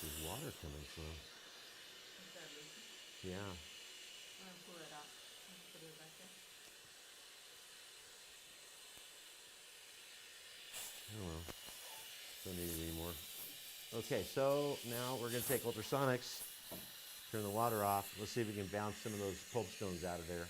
There's water coming from. Is that leaking? Yeah. I'm gonna pull it out. I'm gonna put it back there. Oh well. Don't need it anymore. Okay, so now we're going to take ultrasonics, turn the water off. Let's see if we can bounce some of those pulp stones out of there.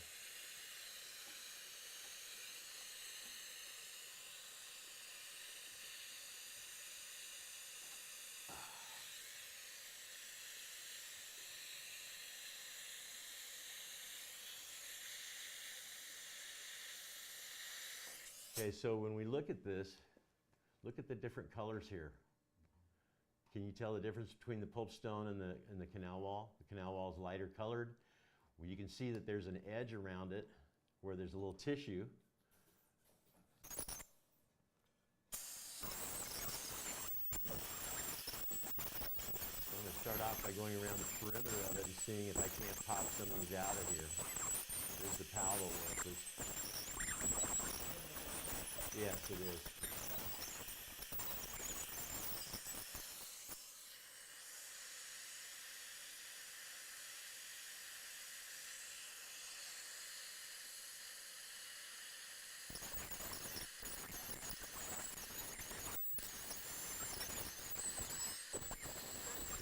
Okay, so when we look at this, look at the different colors here. Can you tell the difference between the pulp stone and the canal wall? The canal wall is lighter colored. Well, you can see that there's an edge around it where there's a little tissue. I'm going to start off by going around the perimeter of it and seeing if I can't pop some of these out of here. There's the palatal orifice. Yes, it is.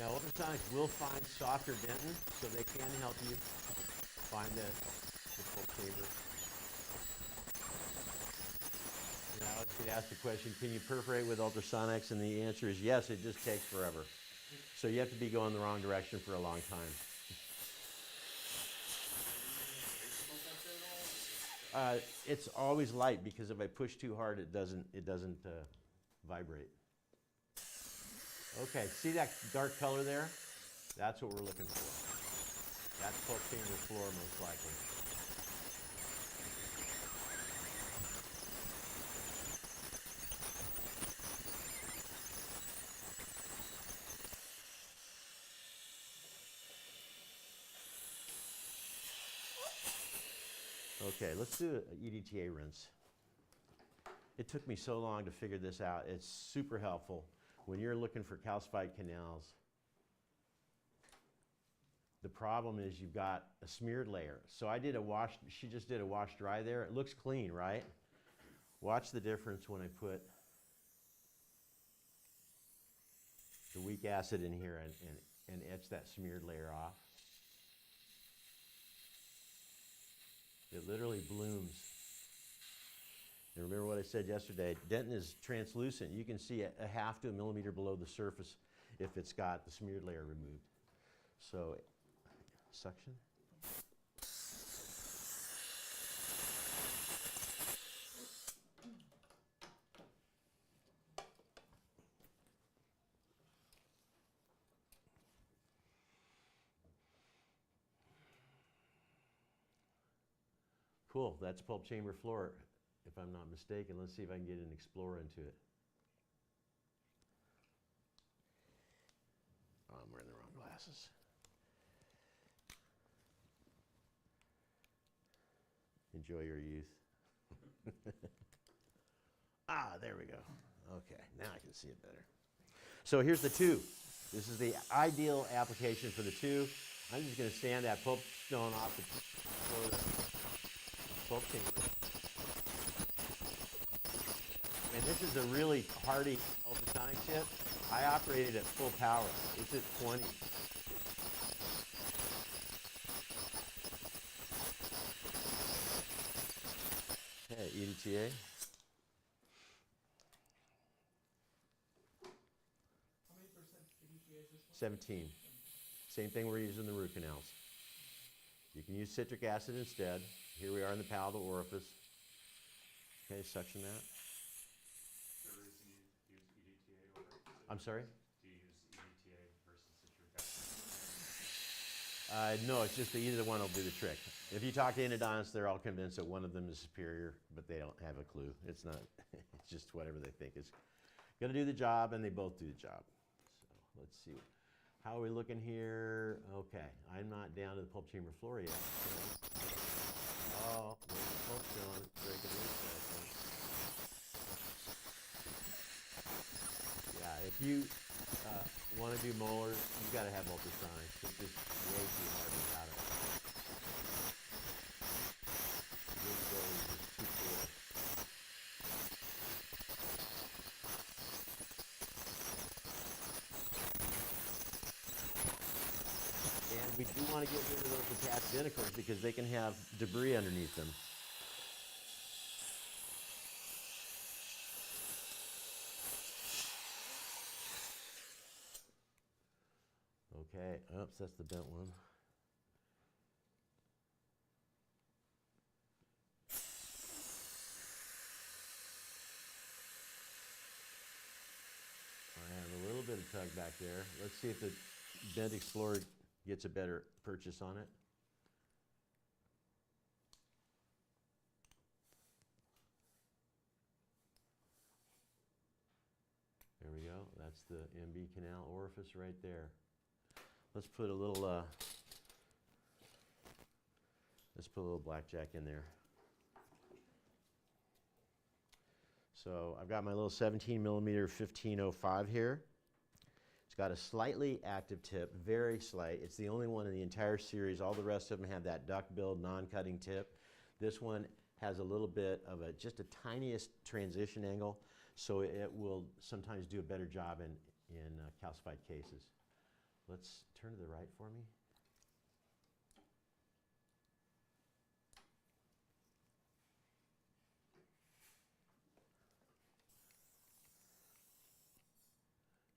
Now, ultrasonics will find softer dentin, so they can help you find the pulp chamber. Now, let's get asked the question, can you perforate with ultrasonics? And the answer is yes, it just takes forever. So you have to be going the wrong direction for a long time. It's always light because if I push too hard, it doesn't vibrate. Okay, see that dark color there? That's what we're looking for. That's pulp chamber floor most likely. Okay, let's do an EDTA rinse. It took me so long to figure this out. It's super helpful when you're looking for calcified canals. The problem is you've got a smeared layer. So I did a wash, she just did a wash dry there. It looks clean, right? Watch the difference when I put the weak acid in here and etch that smeared layer off. It literally blooms. And remember what I said yesterday, dentin is translucent. You can see a half to a millimeter below the surface if it's got the smeared layer removed. So, suction. Cool, that's pulp chamber floor, if I'm not mistaken. Let's see if I can get an Explorer into it. Oh, I'm wearing the wrong glasses. Enjoy your youth. Ah, there we go. Okay, now I can see it better. So here's the tube. This is the ideal application for the tube. I'm just going to stand that pulp stone off the floor of the pulp chamber. And this is a really hardy ultrasonic chip. I operated at full power. It's at 20. Okay, EDTA. How many percent EDTA is this one? 17. Same thing we're using in the root canals. You can use citric acid instead. Here we are in the palatal orifice. Okay, suction that. So the reason you use EDTA over citric I'm sorry? Do you use EDTA versus citric acid? No, it's just that either one will do the trick. If you talk to endodontists, they're all convinced that one of them is superior, but they don't have a clue. It's not, it's just whatever they think is going to do the job, and they both do the job. So let's see. How are we looking here? Okay, I'm not down to the pulp chamber floor yet. So. Oh, there's the pulp stone. It's breaking loose, I think. Yeah, if you want want to do molars, you got to have ultrasonics. It's just way too hard without it. Visibility is just too poor. And we do want to get rid of those attached denticles because they can have debris underneath them. Okay, oops, that's the bent one. I have a little bit of tug back there. Let's see if the Bent Explorer gets a better purchase on it. There we go. That's the MB canal orifice right there. Let's put a little blackjack in there. So I've got my little 17 millimeter 1505 here. It's got a slightly active tip, very slight. It's the only one in the entire series. All the rest of them have that duck-billed, non-cutting tip. This one has a little bit of just a tiniest transition angle, so it will sometimes do a better job in calcified cases. Let's turn to the right for me.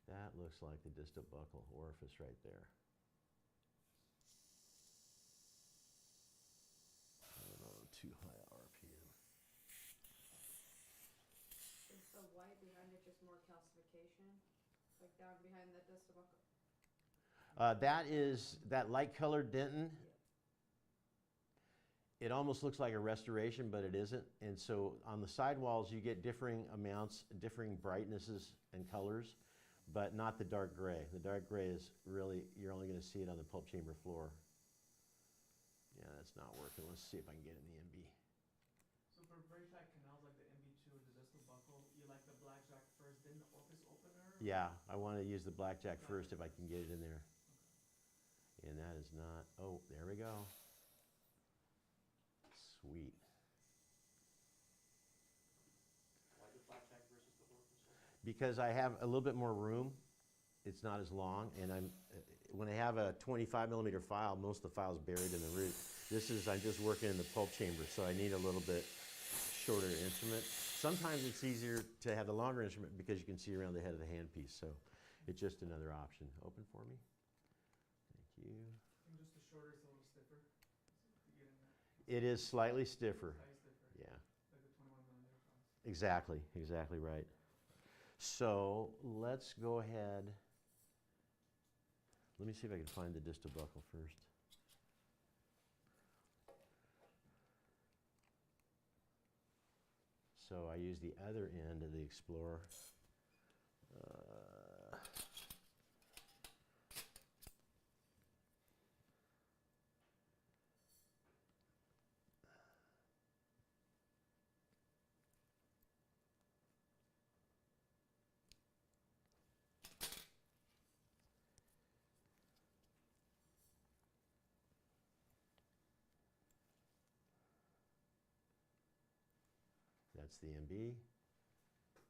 That looks like the distal buccal orifice right there. Too high RPM. Is the white behind it just more calcification? Like down behind the distal buccal? That is that light colored dentin. It almost looks like a restoration, but it isn't. And so on the sidewalls, you get differing amounts, differing brightnesses and colors, but not the dark gray. The dark gray is really, you're only going to see it on the pulp chamber floor. Yeah, that's not working. Let's see if I can get it in the MB. So for very tight canals like the MB2 or the distal buccal, you like the blackjack first, then the orifice opener? Yeah, I want to use the blackjack first if I can get it in there. And that is not, oh, there we go. Sweet. Why the blackjack versus the orifice? Because I have a little bit more room. It's not as long, and when I have a 25 millimeter file, most of the file's buried in the root. I'm just working in the pulp chamber, so I need a little bit shorter instrument. Sometimes it's easier to have the longer instrument because you can see around the head of the handpiece, so it's just another option. Open for me. Thank you. And just the shorter is a little stiffer. To get in that. It is slightly stiffer. Slightly stiffer. Yeah. Like the 21 millimeter files. Exactly right. So let's go ahead. Let me see if I can find the distal buccal first. So I use the other end of the Explorer. That's the MB.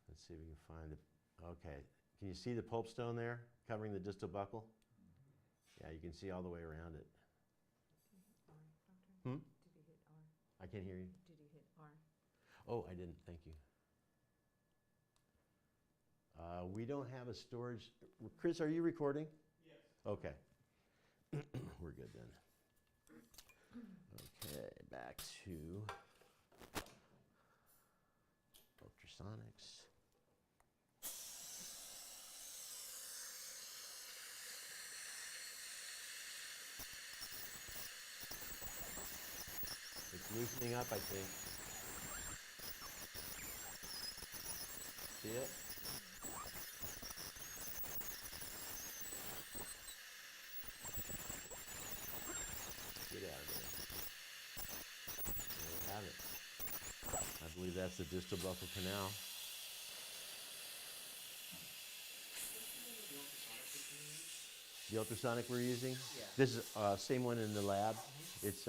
Let's see if we can find it. Okay, can you see the pulp stone there covering the distal buccal? Yeah, you can see all the way around it. Did you hit R, Doctor? Hmm? Did you hit R? I can't hear you. Did you hit R? Oh, I didn't, thank you. We don't have a storage. Chris, are you recording? Yes. Okay. We're good then. Okay, back to ultrasonics. It's loosening up, I think. See it? Get out of there. There we have it. I believe that's the distal buccal canal. The ultrasonic that you use? The ultrasonic we're using? Yeah. This is same one in the lab. It's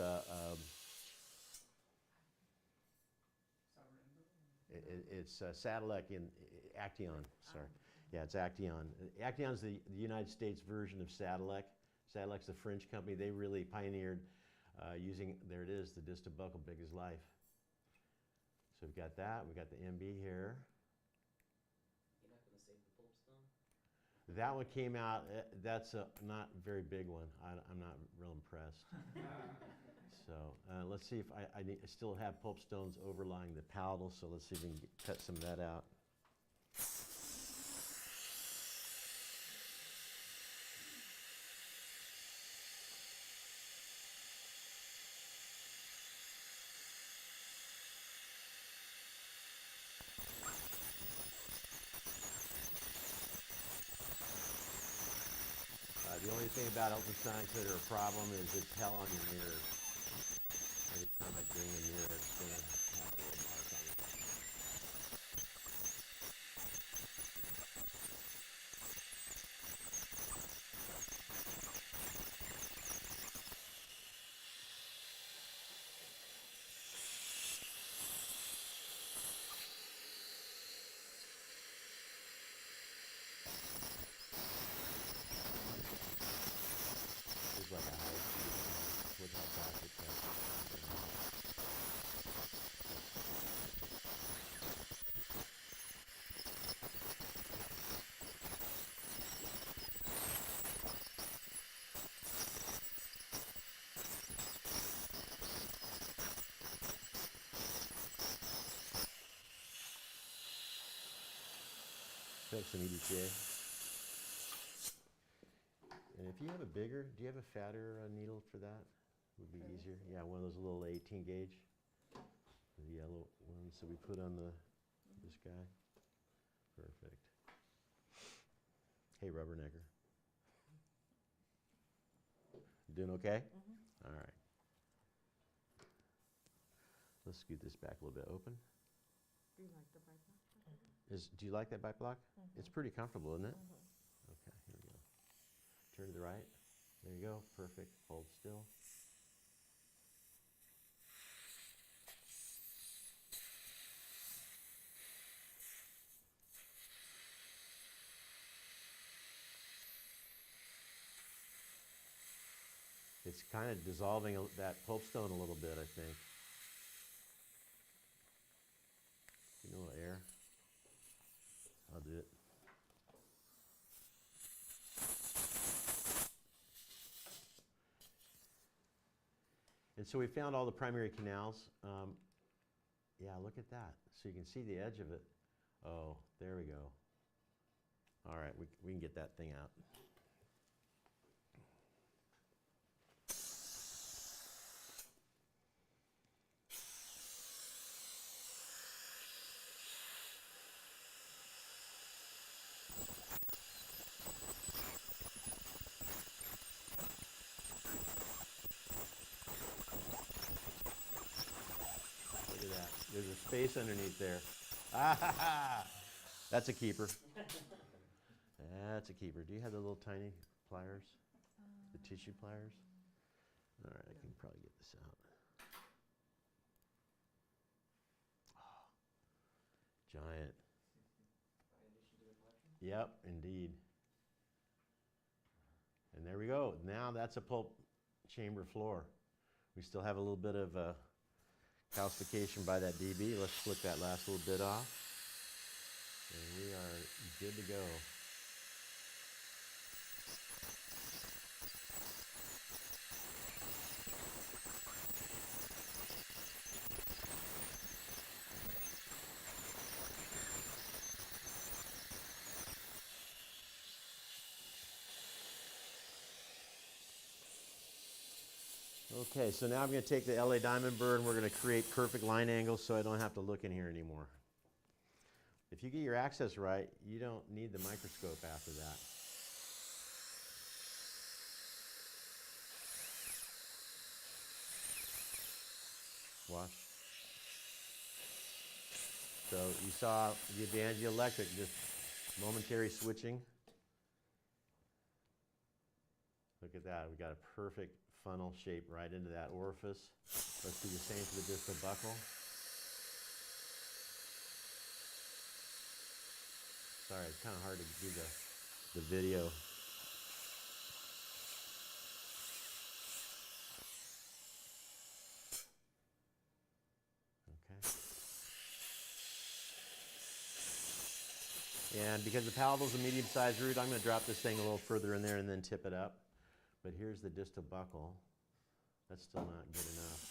it's Sadilek in Acteon. Sorry, yeah, it's Acteon. Acteon's the United States version of Sadilek. Sadilek's the French company. They really pioneered using. There it is, the distal buccal, big as life. So we've got that. We've got the MB here. You're not gonna save the pulp stone? That one came out. That's a not very big one. I'm not real impressed. So let's see if I still have pulp stones overlying the palatal. So let's see if we can cut some of that out. The only thing about ultrasonics that are a problem is it's hell on your mirror. Every time I bring a mirror, it's going to have a little mark on it. It's like a house. Look how fast it cuts. Take some EDTA. And if you have a bigger, do you have a fatter needle for that? Would be easier. Yeah, one of those little 18 gauge, the yellow ones that we put on this guy. Perfect. Hey, rubbernecker. You doing okay? All right. Let's scoot this back a little bit. Open. Do you like the bike? Do you like that bite block? It's pretty comfortable, isn't it? Okay, here we go. Turn to the right. There you go. Perfect. Hold still. It's kind of dissolving that pulp stone a little bit, I think. Get a little air. I'll do it. And so we found all the primary canals. Yeah, look at that. So you can see the edge of it. Oh, there we go. All right, we can get that thing out. Look at that. There's a space underneath there. Ah, that's a keeper. That's a keeper. Do you have the little tiny pliers? The tissue pliers? All right, I can probably get this out. Oh, giant. In addition to the collection? Yep, indeed. And there we go. Now that's a pulp chamber floor. We still have a little bit of calcification by that DB. Let's flick that last little bit off. And we are good to go. Okay, so now I'm going to take the LA Diamond Burr and we're going to create perfect line angles so I don't have to look in here anymore. If you get your access right, you don't need the microscope after that. Watch. So you saw the advantage of electric, just momentary switching. at that. We got a perfect funnel shape right into that orifice. Let's do the same for the distal buckle. Sorry, it's kind of hard to do the video. And because the palatal is a medium-sized root, I'm going to drop this thing a little further in there and then tip it up. But here's the distal buckle. That's still not good enough.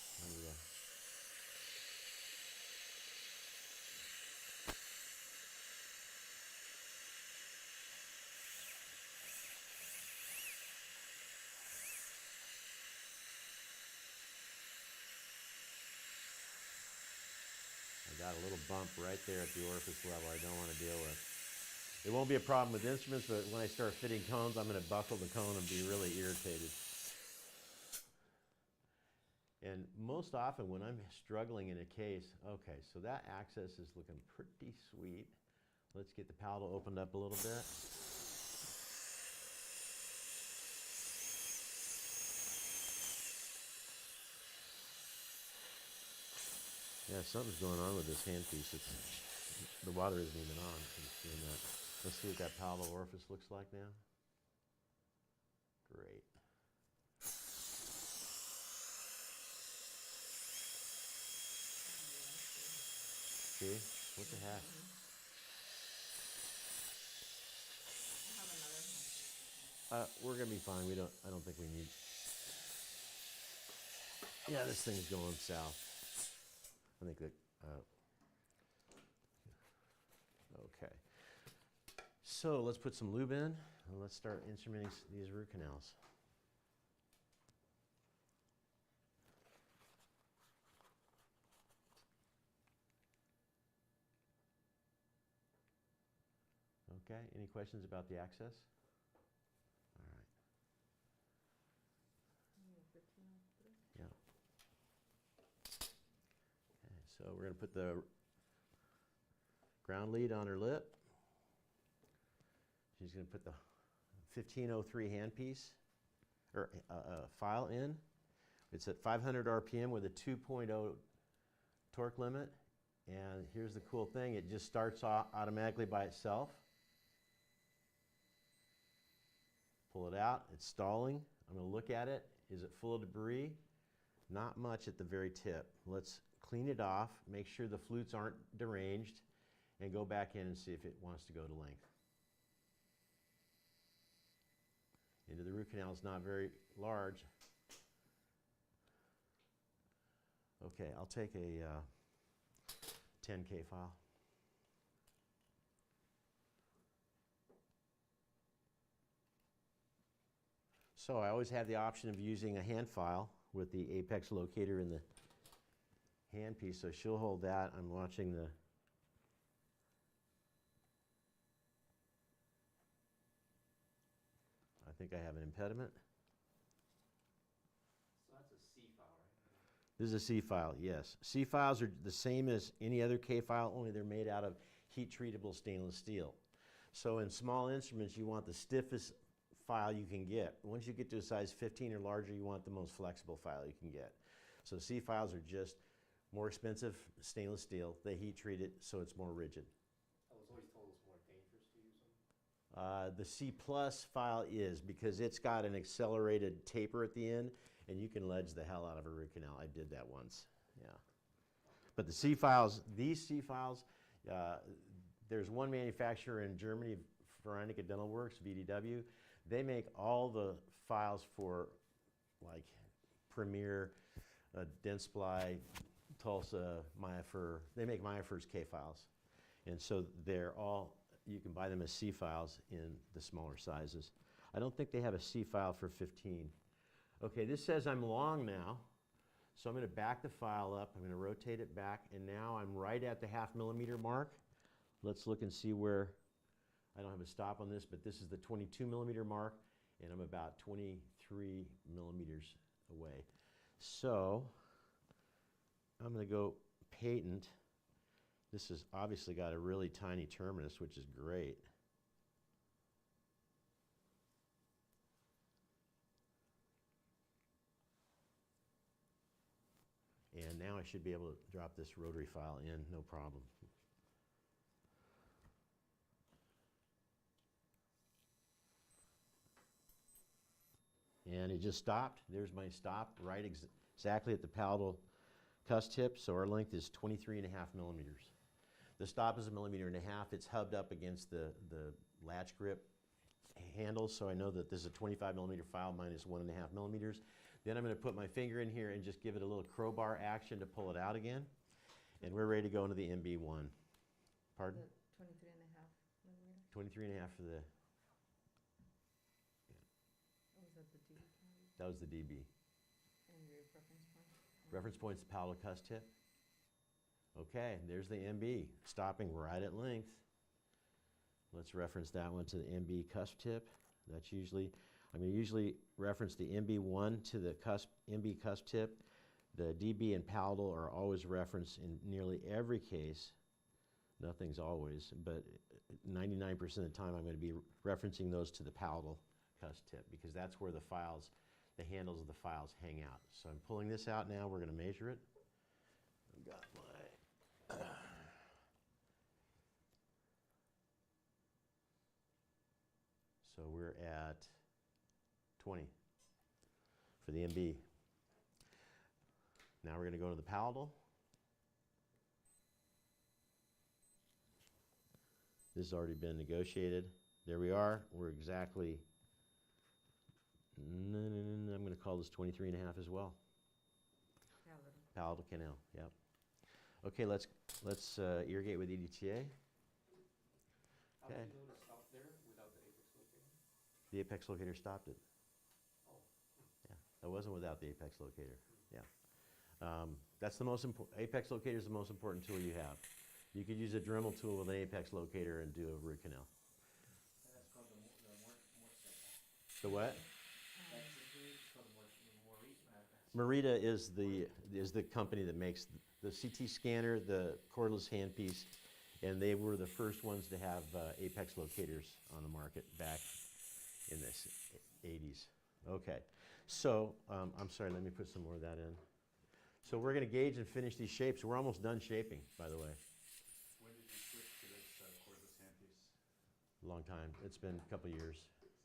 I got a little bump right there at the orifice level I don't want to deal with. It won't be a problem with instruments, but when I start fitting cones, I'm going to buckle the cone and be really irritated. And most often when I'm struggling in a case, okay, so that access is looking pretty sweet. Let's get the palatal opened up a little bit. Yeah, something's going on with this handpiece. The water isn't even on. It's doing that. Let's see what that palatal orifice looks like now. Great. See? What the heck? We're gonna be fine. I don't think we need. Yeah, this thing's going south. I think that. Okay. So let's put some lube in and let's start instrumenting these root canals. Okay, any questions about the access? All right. Yeah. Okay, so we're going to put the ground lead on her lip. She's going to put the 1503 handpiece or file in. It's at 500 RPM with a 2.0 torque limit. And here's the cool thing, it just starts automatically by itself. Pull it out, it's stalling. I'm going to look at it. Is it full of debris? Not much at the very tip. Let's clean it off, make sure the flutes aren't deranged, and go back in and see if it wants to go to length. Into the root canal is not very large. Okay, I'll take a 10K file. So I always have the option of using a hand file with the apex locator in the handpiece, so she'll hold that. I'm watching the I think I have an impediment. So that's a C file, right? This is a C file, yes. C files are the same as any other K file, only they're made out of heat-treatable stainless steel. So in small instruments, you want the stiffest file you can get. Once you get to a size 15 or larger, you want the most flexible file you can get. So C files are just more expensive stainless steel. They heat-treat it, so it's more rigid. I was always told it's more dangerous to use them. The C plus file is because it's got an accelerated taper at the end, and you can ledge the hell out of a root canal. I did that once, yeah. But the C files, these C files, there's one manufacturer in Germany, Veronica Dental Works, VDW. They make all the files for like Premier, Dentsply, Tulsa, Myafur. They make Myafur's K files. And so they're all, you can buy them as C files in the smaller sizes. I don't think they have a C file for 15. Okay, this says I'm long now. So I'm going to back the file up. I'm going to rotate it back. And now I'm right at the 0.5 millimeter mark. Let's look and see where, I don't have a stop on this, but this is the 22 millimeter mark. And I'm about 23 millimeters away. So I'm going to go patent. This has obviously got a really tiny terminus, which is great. And now I should be able to drop this rotary file in, no problem. And it just stopped. There's my stop, right exactly at the palatal cuss tip. So our length is 23.5 millimeters. The stop is 1.5 millimeters. It's hubbed up against the latch grip handle, so I know that this is a 25 millimeter file minus 1.5 millimeters. Then I'm going to put my finger in here and just give it a little crowbar action to pull it out again. And we're ready to go into the MB1. Pardon? The 23.5 millimeters? 23.5 for the, Was that the D count? that was the DB. And your reference point? Reference point's the palatal cuss tip. Okay, there's the MB, stopping right at length. Let's reference that one to the MB cusp tip. That's usually, I'm going to usually reference the MB1 to the MB cusp tip. The DB and palatal are always referenced in nearly every case. Nothing's always, but 99% of the time I'm going to be referencing those to the palatal cusp tip because that's where the files, the handles of the files hang out. So I'm pulling this out now. We're going to measure it. I've got my so we're at 20 for the MB. Now we're going to go to the palatal. This has already been negotiated. There we are. We're exactly, I'm going to call this 23.5 as well. Palatal. Palatal canal, yep. Okay, let's irrigate with EDTA. How Okay. did you know to stop there without the apex locator? The apex locator stopped it. Oh. Yeah, that wasn't without the apex locator. Yeah. That's the most important, apex locator is the most important tool you have. You could use a Dremel tool with an apex locator and do a root canal. And that's called the Morse. The what? That's it's called the Morse. Merita is the company that makes the CT scanner, the cordless handpiece, and they were the first ones to have apex locators on the market back in the 80s. Okay, so I'm sorry, let me put some more of that in. So we're going to gauge and finish these shapes. We're almost done shaping, by the way. When did you switch to this cordless handpiece? Long time. It's been a couple years. Seems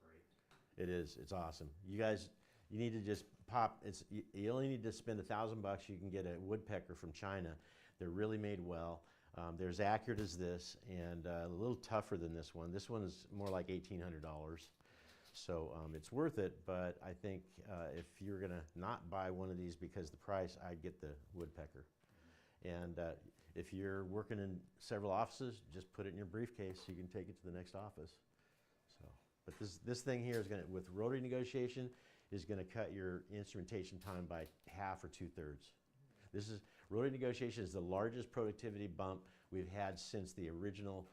great. It is. It's awesome. You guys, you need to just pop. You only need to spend $1,000. You can get a woodpecker from China. They're really made well. They're as accurate as this and a little tougher than this one. This one is more like $1,800. So it's worth it, but I think if you're gonna not buy one of these because the price, I'd get the woodpecker. And if you're working in several offices, just put it in your briefcase. You can take it to the next office. So, but this thing here is gonna, with rotary negotiation, is gonna cut your instrumentation time by half or 2/3. This is, rotary negotiation is the largest productivity bump we've had since the original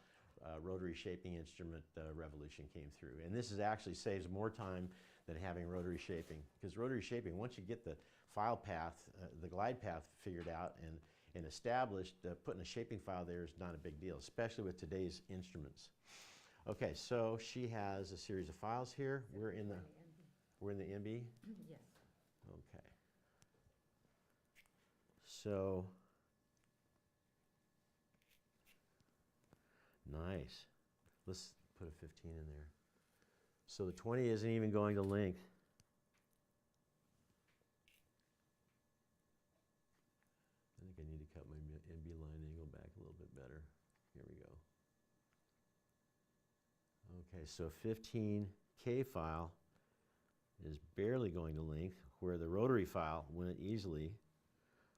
rotary shaping instrument revolution came through. And this is actually saves more time than having rotary shaping. Because rotary shaping, once you get the file path, the glide path figured out and established, putting a shaping file there is not a big deal, especially with today's instruments. Okay, so she has a series of files here. We're in the MB? Yes. Okay. So, nice. Let's put a 15 in there. So the 20 isn't even going to length. I think I need to cut my MB line angle back a little bit better. Here we go. Okay, so 15K file is barely going to length, where the rotary file went easily.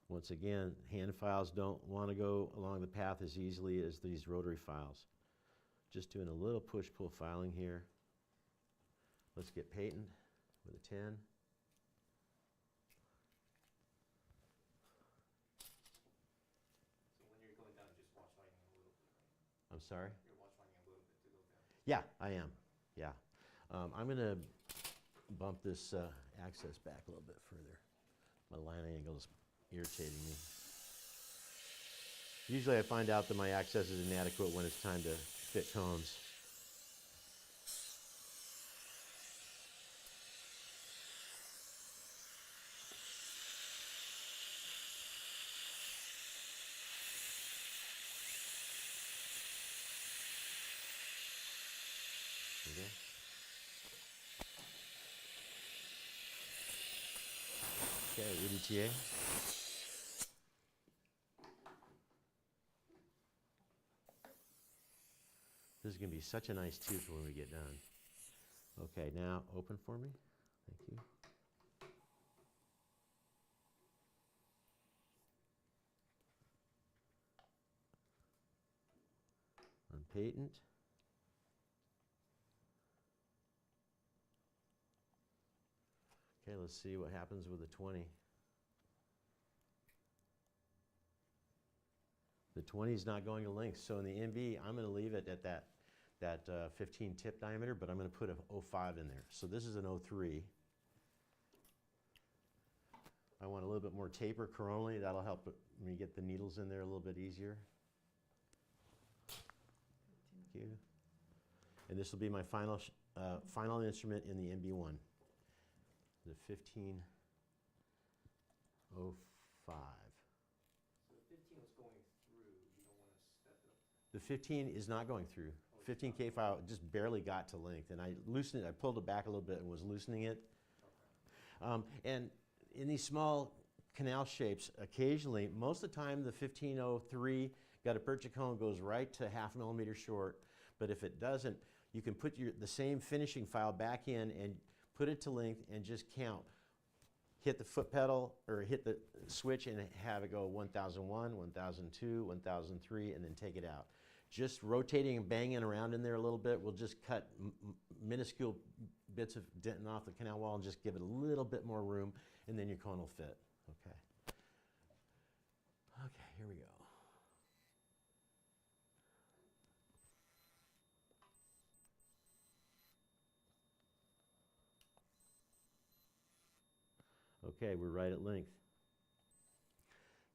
Once again, hand files don't want to go along the path as easily as these rotary files. Just doing a little push-pull filing here. Let's get patent with a 10. So when you're going down, just watch lighting a little bit, right? I'm sorry? You're watch lighting a little bit to go down. Yeah, I am. Yeah. I'm going to bump this access back a little bit further. My line angle is irritating me. Usually I find out that my access is inadequate when it's time to fit cones. Okay, EDTA. This is going to be such a nice tooth when we get done. Okay, now open for me. Thank you. On patent. Okay, let's see what happens with the 20. The 20 is not going to length, so in the MB, I'm going to leave it at that 15 tip diameter, but I'm going to put a 0.5 in there. So this is an 0.3. I want a little bit more taper coronally. That'll help me get the needles in there a little bit easier. Thank you. And this will be my final final instrument in the MB1. The 1505. So the 15 was going through, you don't want to step it up. The 15 is not going through. 15K file just barely got to length, and I loosened it. I pulled it back a little bit and was loosening it. And in these small canal shapes, occasionally, most of the time, the 1503 got a percha cone goes right to 0.5 millimeter short. But if it doesn't, you can put the same finishing file back in and put it to length and just count. Hit the foot pedal or hit the switch and have it go 1001, 1002, 1003, and then take it out. Just rotating and banging around in there a little bit will just cut minuscule bits of denting off the canal wall and just give it a little bit more room, and then your cone will fit. Okay. Okay, here we go. Okay, we're right at length.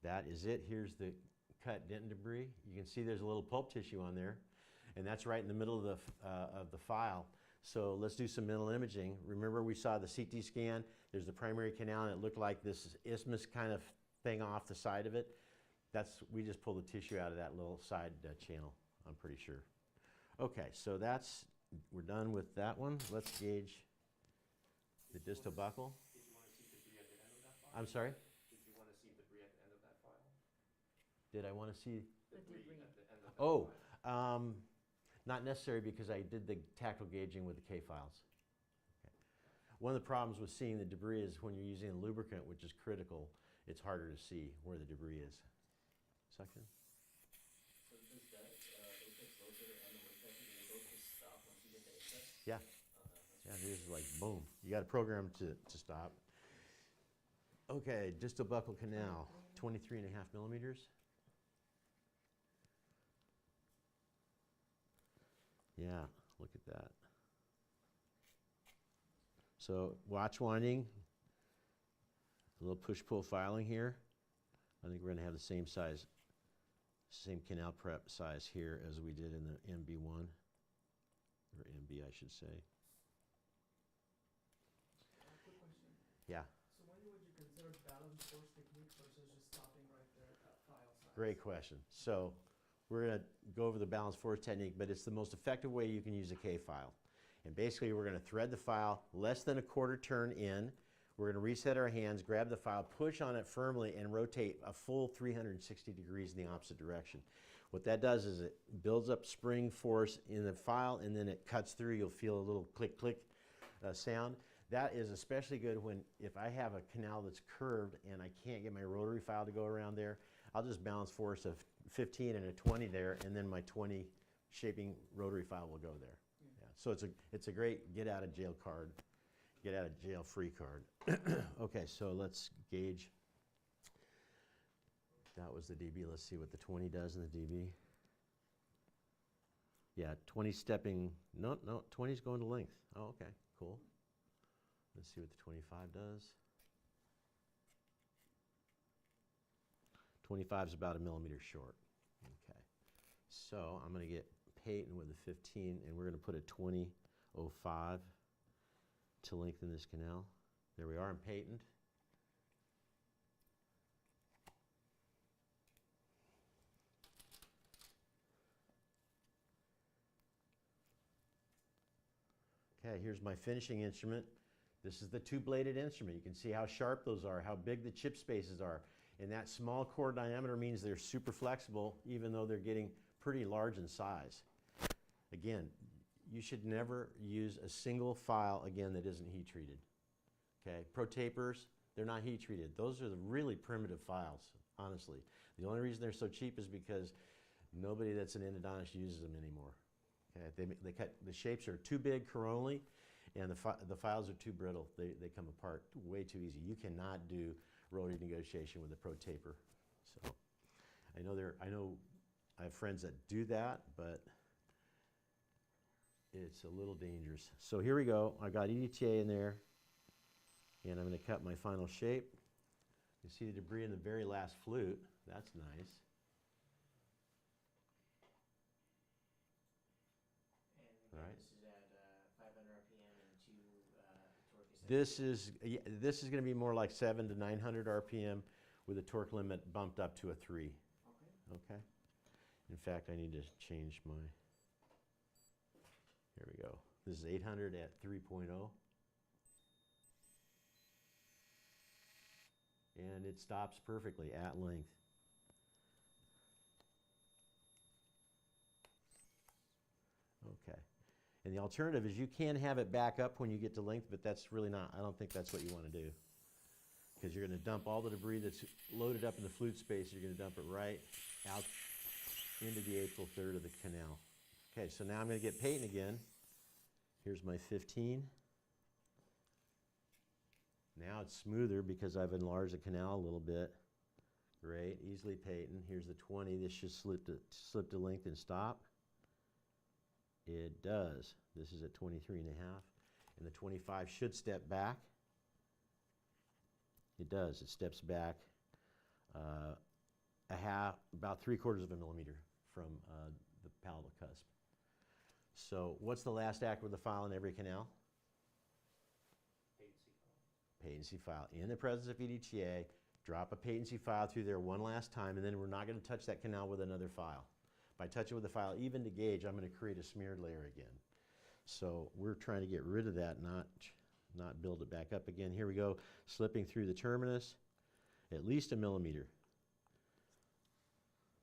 That is it. Here's the cut dent and debris. You can see there's a little pulp tissue on there, and that's right in the middle of the file. So let's do some mental imaging. Remember we saw the CT scan. There's the primary canal, and it looked like this isthmus kind of thing off the side of it. We just pulled the tissue out of that little side channel, I'm pretty sure. Okay, so we're done with that one. Let's gauge the distal buccal. Did you want to see debris at the end of that file? I'm sorry? Did you want to see debris at the end of that file? Did I want to see? Debris at the end of that file. Not necessary because I did the tactile gauging with the K files. Okay. One of the problems with seeing the debris is when you're using a lubricant, which is critical, it's harder to see where the debris is. Suction? So does that apex rotator and the weight testing, they both just stop once you get the apex? Yeah. Yeah, it is like boom. You got a program to stop. Okay, distal buccal canal, 23.5 millimeters. Yeah, look at that. So watch winding, a little push-pull filing here. I think we're going to have the same size, same canal prep size here as we did in the MB1, or MB I should say. Quick question. Yeah, So when would you consider balance force technique versus just stopping right there at file size? great question. So we're going to go over the balance force technique, but it's the most effective way you can use a K file. And basically, we're going to thread the file less than a quarter turn in. We're going to reset our hands, grab the file, push on it firmly, and rotate a full 360 degrees in the opposite direction. What that does is it builds up spring force in the file, and then it cuts through. You'll feel a little click, click sound. That is especially good if I have a canal that's curved and I can't get my rotary file to go around there. I'll just balance force of 15 and a 20 there, and then my 20 shaping rotary file will go there. Yeah. So it's a great get out of jail card, get out of jail free card. Okay, so let's gauge. That was the dB. Let's see what the 20 does in the dB. Yeah, 20 stepping. No, 20 is going to length. Oh, okay, cool. Let's see what the 25 does. 25 is about a millimeter short. Okay, so I'm going to get patent with a 15, and we're going to put a 20.05 to lengthen this canal. There we are in patent. Okay, here's my finishing instrument, This is the two-bladed instrument. You can see how sharp those are, how big the chip spaces are. And that small core diameter means they're super flexible, even though they're getting pretty large in size. Again, you should never use a single file, again, that isn't heat treated. Okay, Pro Tapers, they're not heat treated. Those are the really primitive files, honestly. The only reason they're so cheap is because nobody that's an endodontist uses them anymore. Okay, the shapes are too big coronally, and the files are too brittle. They come apart way too easy. You cannot do rotary negotiation with a Pro Taper. So I know I have friends that do that, but it's a little dangerous. So here we go. I got EDTA in there, and I'm going to cut my final shape. You see the debris in the very last flute. That's nice. And again, Right. this is at 500 RPM and 2 torque is This is going to be more like 700 to 900 RPM with a torque limit bumped up to a 3. Okay. Okay. In fact, I need to change my. Here we go. This is 800 at 3.0. And it stops perfectly at length. Okay. And the alternative is you can have it back up when you get to length, but that's really not, I don't think that's what you want to do. Because you're going to dump all the debris that's loaded up in the flute space, you're going to dump it right out into the apical third of the canal. Okay, so now I'm going to get patent again. Here's my 15. Now it's smoother because I've enlarged the canal a little bit. Great, easily patent. Here's the 20. This should slip to length and stop. It does. This is at 23 and a half. And the 25 should step back. It does. It steps back about 3/4 of a millimeter from the palatal cusp. So what's the last act with the file in every canal? Patency file. In the presence of EDTA, drop a patency file through there one last time, and then we're not going to touch that canal with another file. If I touch it with the file even to gauge, I'm going to create a smeared layer again. So we're trying to get rid of that, not build it back up again. Here we go, slipping through the terminus, at least a millimeter.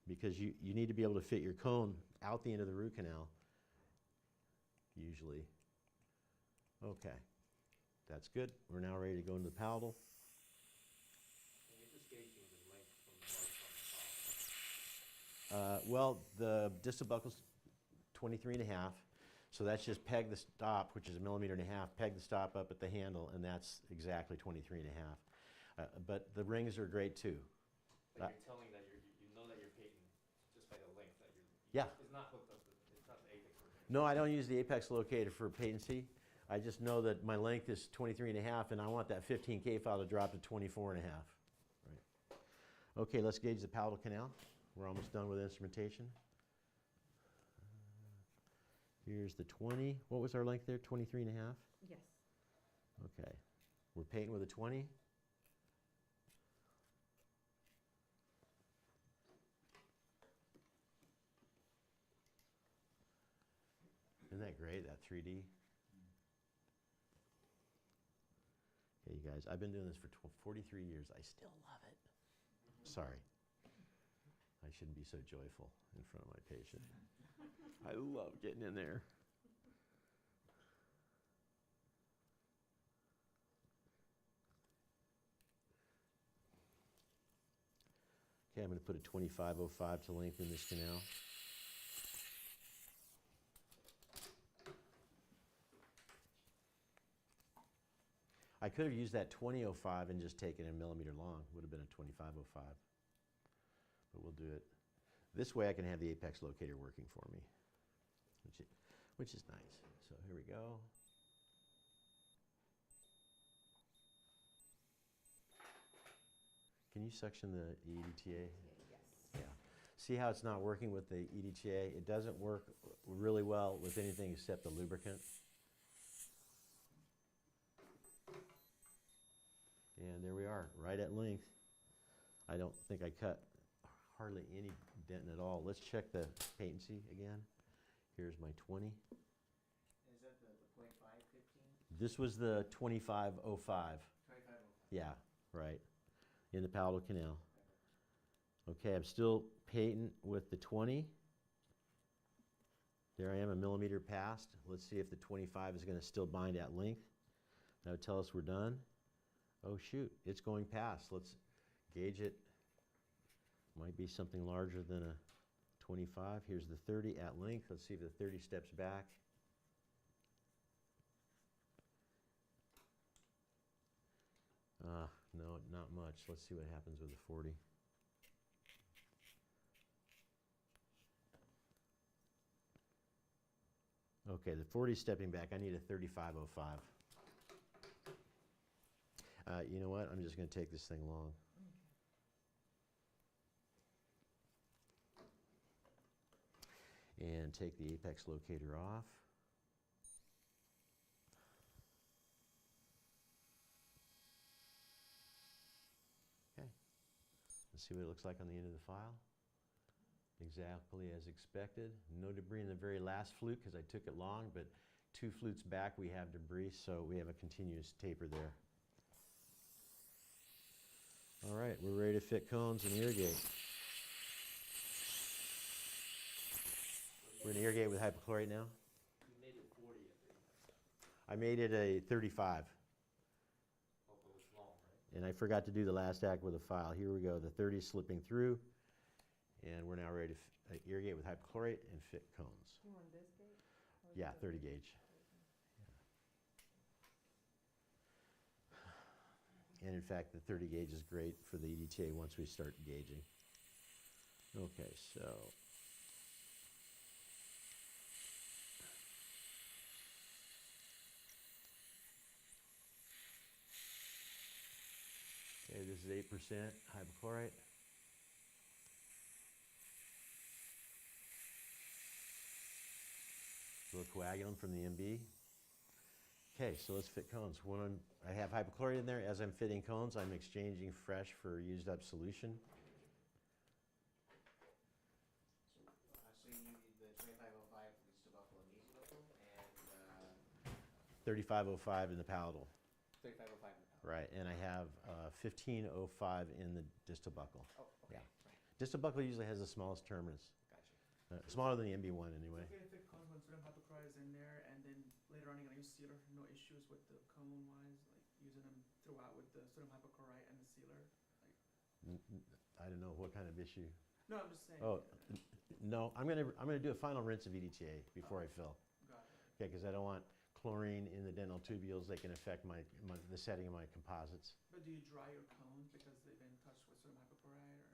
Because you need to be able to fit your cone out the end of the root canal, usually. Okay, that's good. We're now ready to go into the palatal. And you're just gauging the length from the mark on the file. Well, the distal buckle's 23 and a half, so that's just peg the stop, which is a millimeter and a half, peg the stop up at the handle, and that's exactly 23 and a half. But the rings are great too. Like you're telling that you know that you're patent just by the length that you're. Yeah. It's not hooked up. It's not the apex locator. No, I don't use the apex locator for patency. I just know that my length is 23 and a half, and I want that 15K file to drop to 24 and a half. Right. Okay, let's gauge the palatal canal. We're almost done with instrumentation. Here's the 20. What was our length there? 23 and a half? Yes. Okay. We're painting with a 20. Isn't that great, that 3D? Okay, you guys, I've been doing this for 43 years. I still love it. Sorry. I shouldn't be so joyful in front of my patient. I love getting in there. Okay, I'm going to put a 2505 to lengthen this canal. I could have used that 2005 and just taken a millimeter long. Would have been a 2505. But we'll do it. This way I can have the apex locator working for me, which is nice. So here we go. Can you suction the EDTA? Yes. Yeah. See how it's not working with the EDTA? It doesn't work really well with anything except the lubricant. And there we are, right at length. I don't think I cut hardly any dent at all. Let's check the patency again. Here's my 20. Is that the .5, 15? This was the 2505. 2505. Yeah, right. In the palatal canal. Okay, I'm still patent with the 20. There I am, a millimeter past. Let's see if the 25 is going to still bind at length. That would tell us we're done. Oh shoot, it's going past. Let's gauge it. Might be something larger than a 25. Here's the 30 at length. Let's see if the 30 steps back. No, not much. Let's see what happens with the 40. Okay, the 40 is stepping back. I need a 3505. You know what? I'm just going to take this thing long. And take the apex locator off. Okay. Let's see what it looks like on the end of the file. Exactly as expected. No debris in the very last flute because I took it long, but 2 flutes back we have debris, so we have a continuous taper there. All right, we're ready to fit cones and irrigate. We're going to irrigate with hypochlorite now. You made it 40 at 35. I made it a 35, Oh, but it's long, right? and I forgot to do the last act with a file. Here we go. The 30 is slipping through, and we're now ready to irrigate with hypochlorite and fit cones. You want this gauge? Or Yeah, the- 30 gauge. And in fact, the 30 gauge is great for the EDTA once we start gauging. Okay, so. Okay, this is 8% hypochlorite. A little coagulum from the MB. Okay, so let's fit cones. I have hypochlorite in there. As I'm fitting cones, I'm exchanging fresh for used up solution. So you need the 2505 for the Buffalo and Easy Buffalo, and 3505 in the palatal. 3505 in the power. Right, and I have 1505 in the distal buckle. Oh, okay, Yeah. right, Distal buckle usually has the smallest terminus. gotcha. Smaller than the MB1 anyway. It's okay to fit cones when sodium hypochlorite is in there, and then later on you're gonna use sealer. No issues with the cone wise, like using them throughout with the sodium hypochlorite and the sealer. I don't know what kind of issue. No, I'm just saying. Oh, no, I'm gonna do a final rinse of EDTA before I fill. Got it. Okay, because I don't want chlorine in the dental tubules. They can affect the setting of my composites. But do you dry your cones because they've been touched with sodium hypochlorite, or?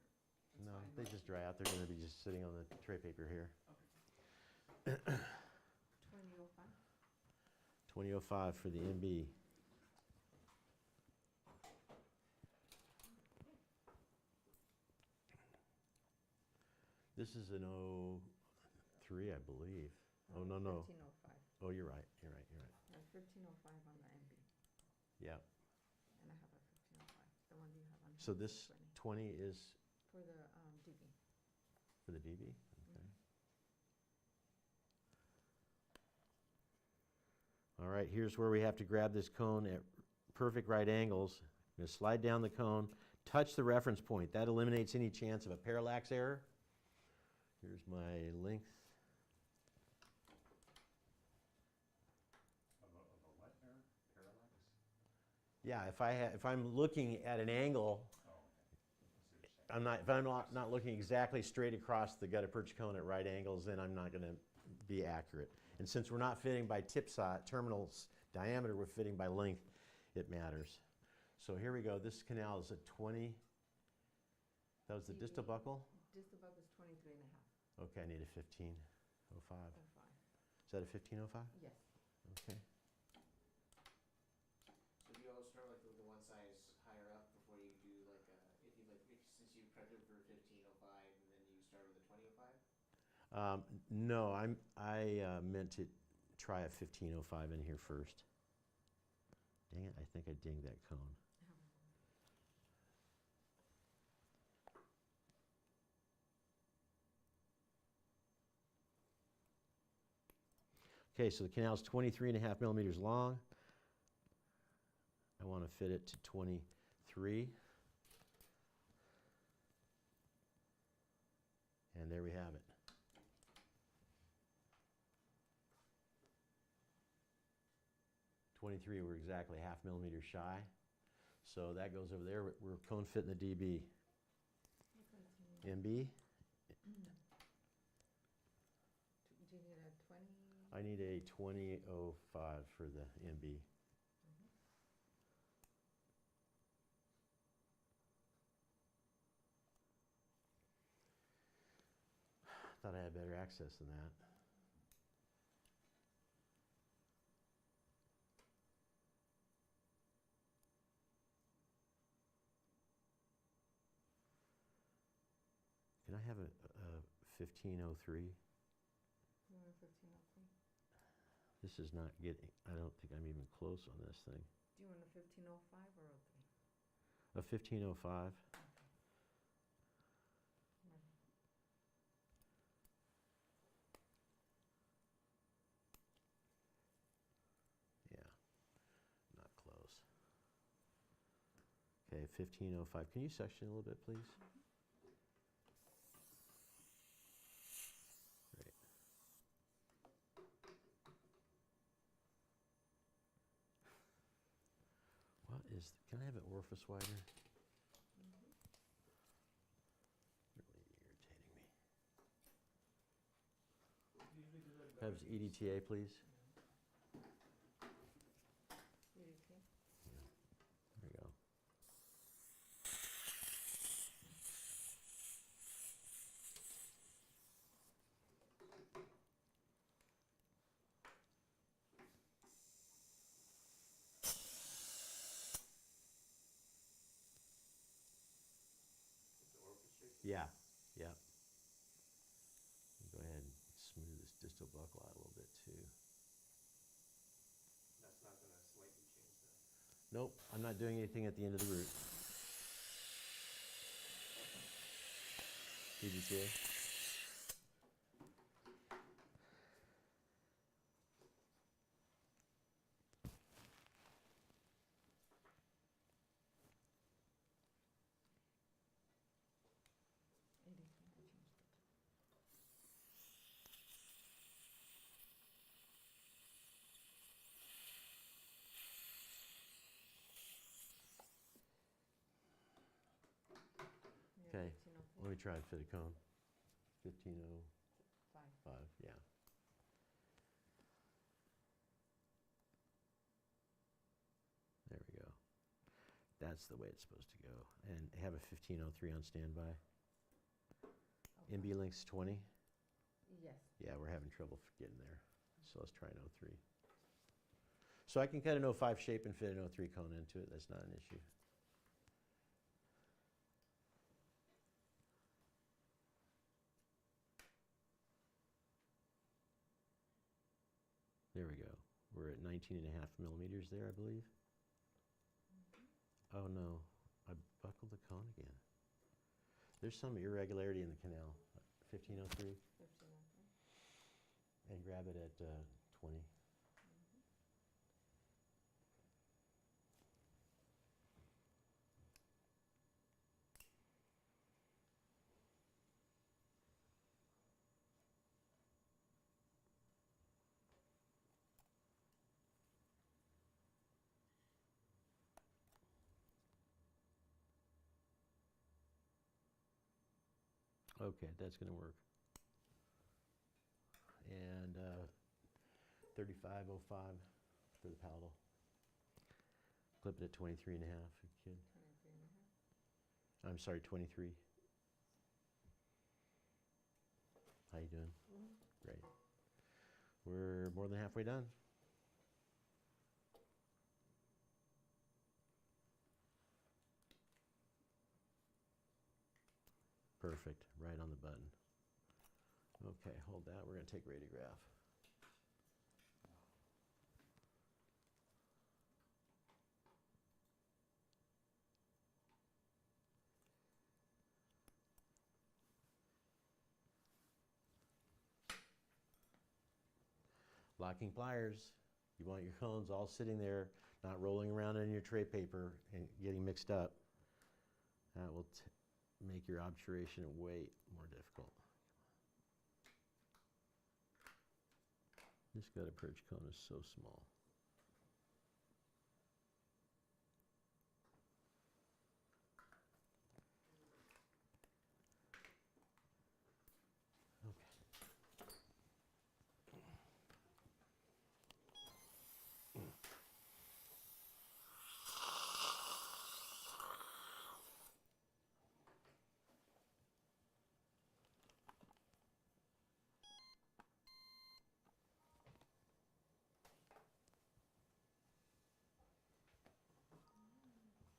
it's No, fine, they right? just dry out. They're gonna be just sitting on the tray paper here. Okay. 2005? 2005 for the MB. This is an 03, I believe. Oh, no. 1505. Oh, you're right. You're right. You're right. 1505 on the MB, Yeah. and I have a 1505. The one you have on. So here is this 20. 20 is For the DB. for the DB? Okay. All right, here's where we have to grab this cone at perfect right angles. I'm going to slide down the cone, touch the reference point. That eliminates any chance of a parallax error. Here's my length. Of a what error? Parallax? Yeah, if I'm looking at an angle, Oh, okay. I see what you're saying. if I'm not looking exactly straight across the gutta percha cone at right angles, then I'm not going to be accurate. And since we're not fitting by tip size, terminal diameter, we're fitting by length, it matters. So here we go. This canal is a 20. That was the distal buckle? Distal buckle is 23 and a half. Okay, I need a 1505. 05. Is that a 1505? Yes. Okay. So do you always start like with the one size higher up before you do like since you prepped it for 1505 and then you start with a 2005? No, I meant to try a 1505 in here first. Dang it, I think I dinged that cone. Okay, so the canal is 23 and a half millimeters long. I want to fit it to 23. And there we have it. We're exactly half millimeter shy. So that goes over there. We're cone fit in the DB. MB, Do you need a 20? I need a 2005 for the MB. Thought I had better access than that. Can I have a 1503? You want a 1503? This is not getting, I don't think I'm even close on this thing. Do you want a 1505 or 03? A 1505? Yeah, not close. Okay, 1505. Can you section a little bit, please? Great. What is, can I have an orifice wider? Really irritating me. Usually do that. Have EDTA, please. EDT? There we go. The orifice shape. Yeah, yeah. Go ahead and smooth this distal buckle out a little bit too. That's not gonna slightly change that. Nope, I'm not doing anything at the end of the root. EDTA. Okay, let me try to fit a cone. 1505, yeah. There we go. That's the way it's supposed to go. And have a 1503 on standby. MB link's 20. Yes. Yeah, we're having trouble getting there. So let's try an 03. So I can cut an 05 shape and fit an 03 cone into it. That's not an issue. There we go. We're at 19.5 millimeters there, I believe. Oh no, I buckled the cone again. There's some irregularity in the canal. 1503, 1503. and grab it at 20. Okay, that's going to work. And 3505 for the paddle. Clip it at 23 and a half, you kid. 23 and a half. I'm sorry, 23. How you doing? Great. We're more than halfway done. Perfect, right on the button. Okay, hold that. We're going to take radiograph. Locking pliers. You want your cones all sitting there, not rolling around in your tray paper and getting mixed up. That will make your obturation way more difficult. This gutter perch cone is so small.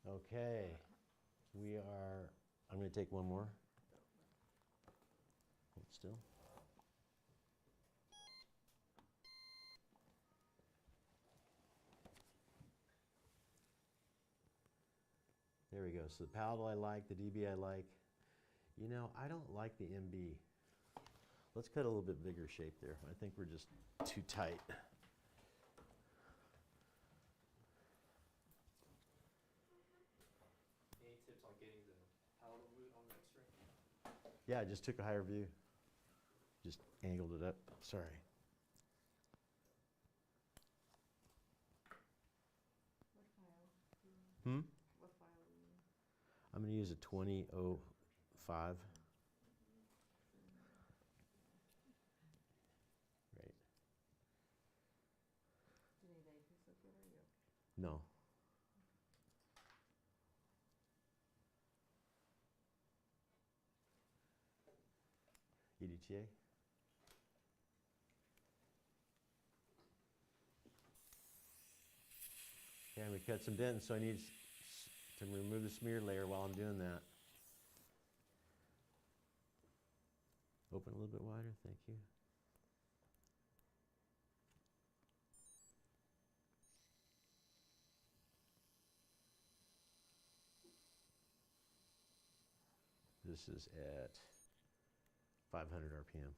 Okay, we are, I'm going to take one more. Hold still. There we go. So the paddle I like, the DB I like. You know, I don't like the MB. Let's cut a little bit bigger shape there. I think we're just too tight. Any tips on getting the paddle root on the X-ray? Yeah, I just took a higher view. Just angled it up. Sorry. What file? Hmm? What file are you using? I'm going to use a 2005. Right. Do you need anything so good, or you? No. EDTA? Okay, we cut some dents, so I need to remove the smear layer while I'm doing that. Open a little bit wider, thank you. This is at 500 RPM,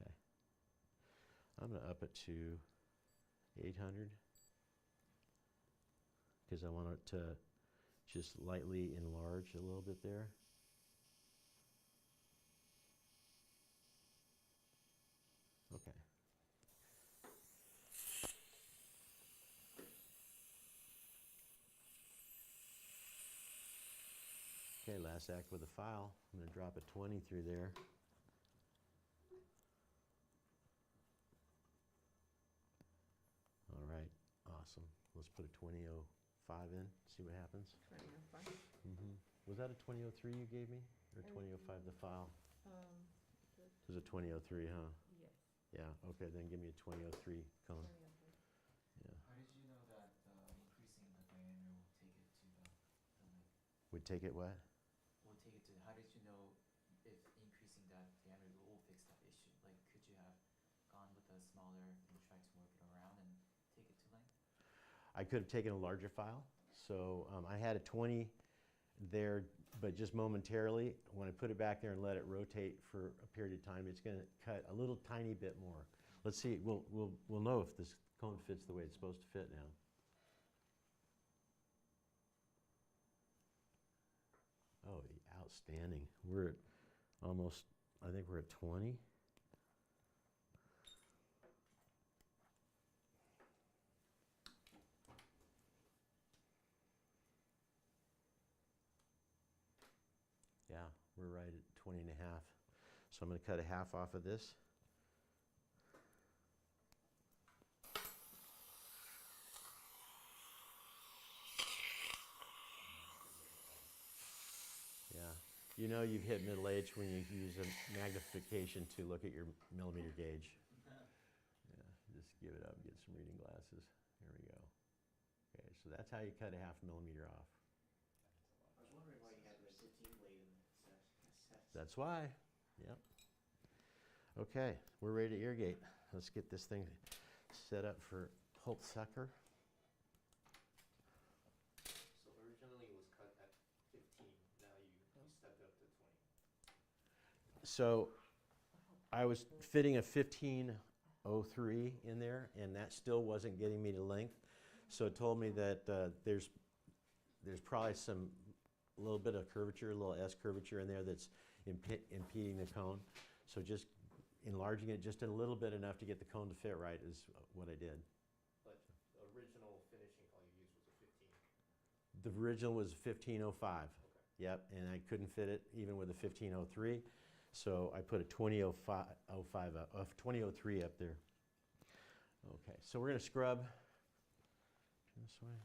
okay. I'm gonna up it to 800 because I want it to just lightly enlarge a little bit there. Okay. Okay, last act with a file. I'm going to drop a 20 through there. All right, awesome. Let's put a 2005 in, see what happens. 2005? Was that a 2003 you gave me? Or 2005 the file? Good. It was a 2003, huh? Yes. Yeah, okay, then give me a 2003 cone. 2003. Yeah. How did you know that increasing the diameter will take it to the length? Would take it what? Will take it to, how did you know if increasing that diameter will fix that issue? Like, could you have gone with a smaller and tried to work it around and take it to length? I could have taken a larger file. So I had a 20 there, but just momentarily. When I put it back there and let it rotate for a period of time, it's going to cut a little tiny bit more. Let's see. We'll know if this cone fits the way it's supposed to fit now. Oh, outstanding. We're at almost, I think we're at 20. Yeah, we're right at 20 and a half. So I'm going to cut a half off of this. Yeah, you know you've hit middle age when you use a magnification to look at your millimeter gauge. Yeah, just give it up, get some reading glasses. There we go. Okay, so that's how you cut a 1/2 millimeter off. I was wondering why you had the 15 blade in the set. That's why. Yep. Okay, we're ready to irrigate. Let's get this thing set up for pulp sucker. So originally it was cut at 15, now you stepped up to 20. So I was fitting a 15 0.03 in there, and that still wasn't getting me to length. So it told me that there's probably a little bit of curvature, a little S curvature in there that's impeding the cone. So just enlarging it just a little bit, enough to get the cone to fit right, is what I did. But the original finishing call you used was a 15. The original was 1505. Okay. Yep, and I couldn't fit it even with a 1503, so I put a 2003 up there. Okay, so we're going to scrub this way.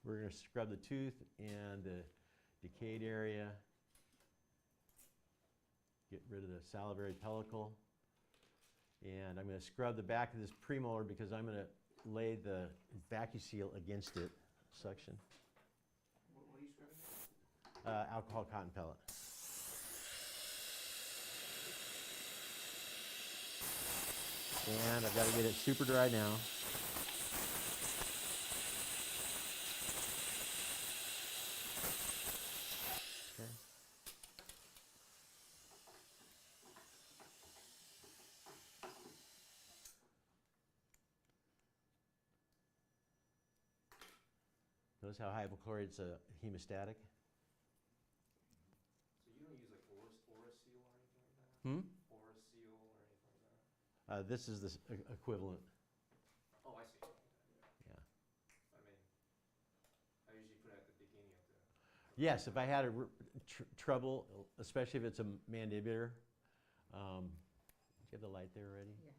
We're going to scrub the tooth and the decayed area, get rid of the salivary pellicle. And I'm going to scrub the back of this premolar because I'm going to lay the vacuum against it, suction. What are you scrubbing? Alcohol cotton pellet. And I've got to get it super dry now. Okay. Notice how hypochlorate's hemostatic? So you don't use like Orasil or anything like that? Orasil or anything like that? This is the equivalent. Oh, I see. Okay. Yeah. I mean, I usually put it at the beginning of the. Yes, if I had trouble, especially if it's a mandibular. Do you have the light there already? Yes.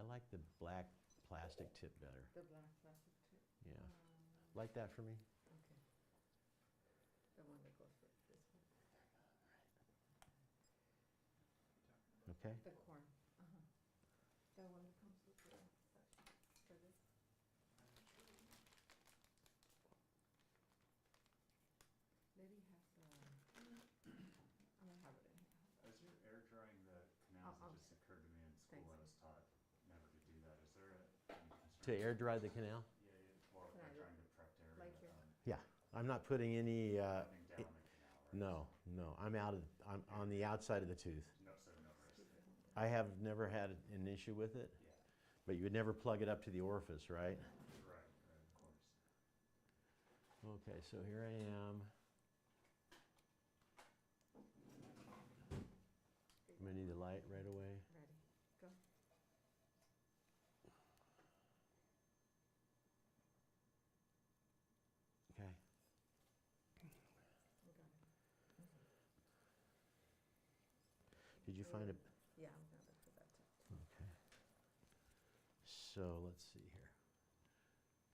I like the black plastic tip better. The black plastic tip. Yeah. Light that for me. Okay. The one that goes for this one. Okay. The corn. The one that comes with the section for this. Lady has I'm gonna have it in here. As you're air drying the canals, I'll- it just occurred to me in school Thanks. I was taught never to do that. Is there any concern? To air dry the canal? Yeah, yeah, well, Can I air do- drying the prepped area. like here? I'm not putting any. Running down the canal, right? No. I'm on the outside of the tooth. No, so no risk there. I have never had an issue with it, Yeah, but you would never plug it up to the orifice, right? right, of course. Okay, so here I am. I'm gonna need the light right away. Ready, go. Okay. We got it. Did you find it? Yeah, I'm gonna look for that too. Okay. So let's see here.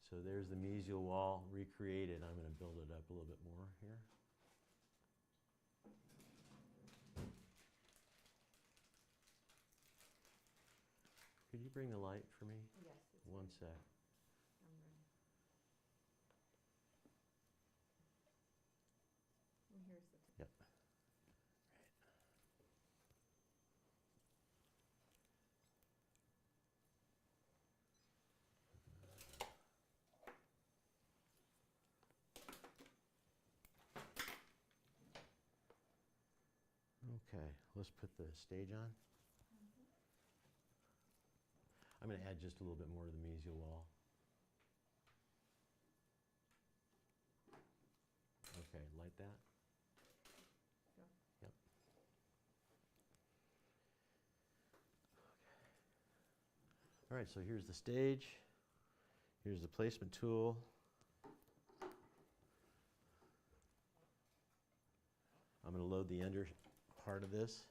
So there's the mesial wall recreated. I'm going to build it up a little bit more here. Could you bring the light for me? Yes. It's One ready. sec. I'm ready. And here's the tip. Yep. Okay, let's put the stage on. I'm going to add just a little bit more to the mesial wall. Okay, light that. Go. Yep. All right, so here's the stage. Here's the placement tool. I'm going to load the under part of this.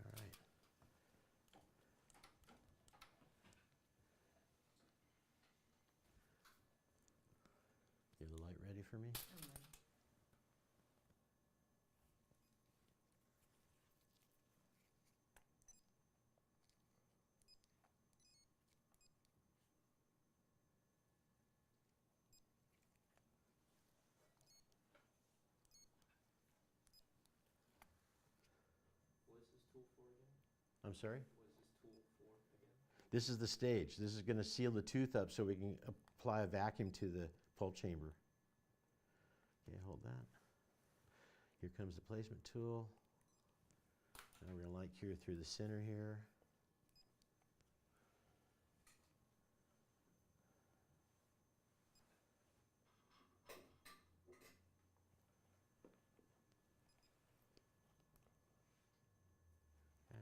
All right. You have the light ready for me? I'm ready. I'm sorry? What is this tool for again? This is the stage. This is going to seal the tooth up so we can apply a vacuum to the pulp chamber. Okay, hold that. Here comes the placement tool. Now we're going to light cure through the center here. Okay.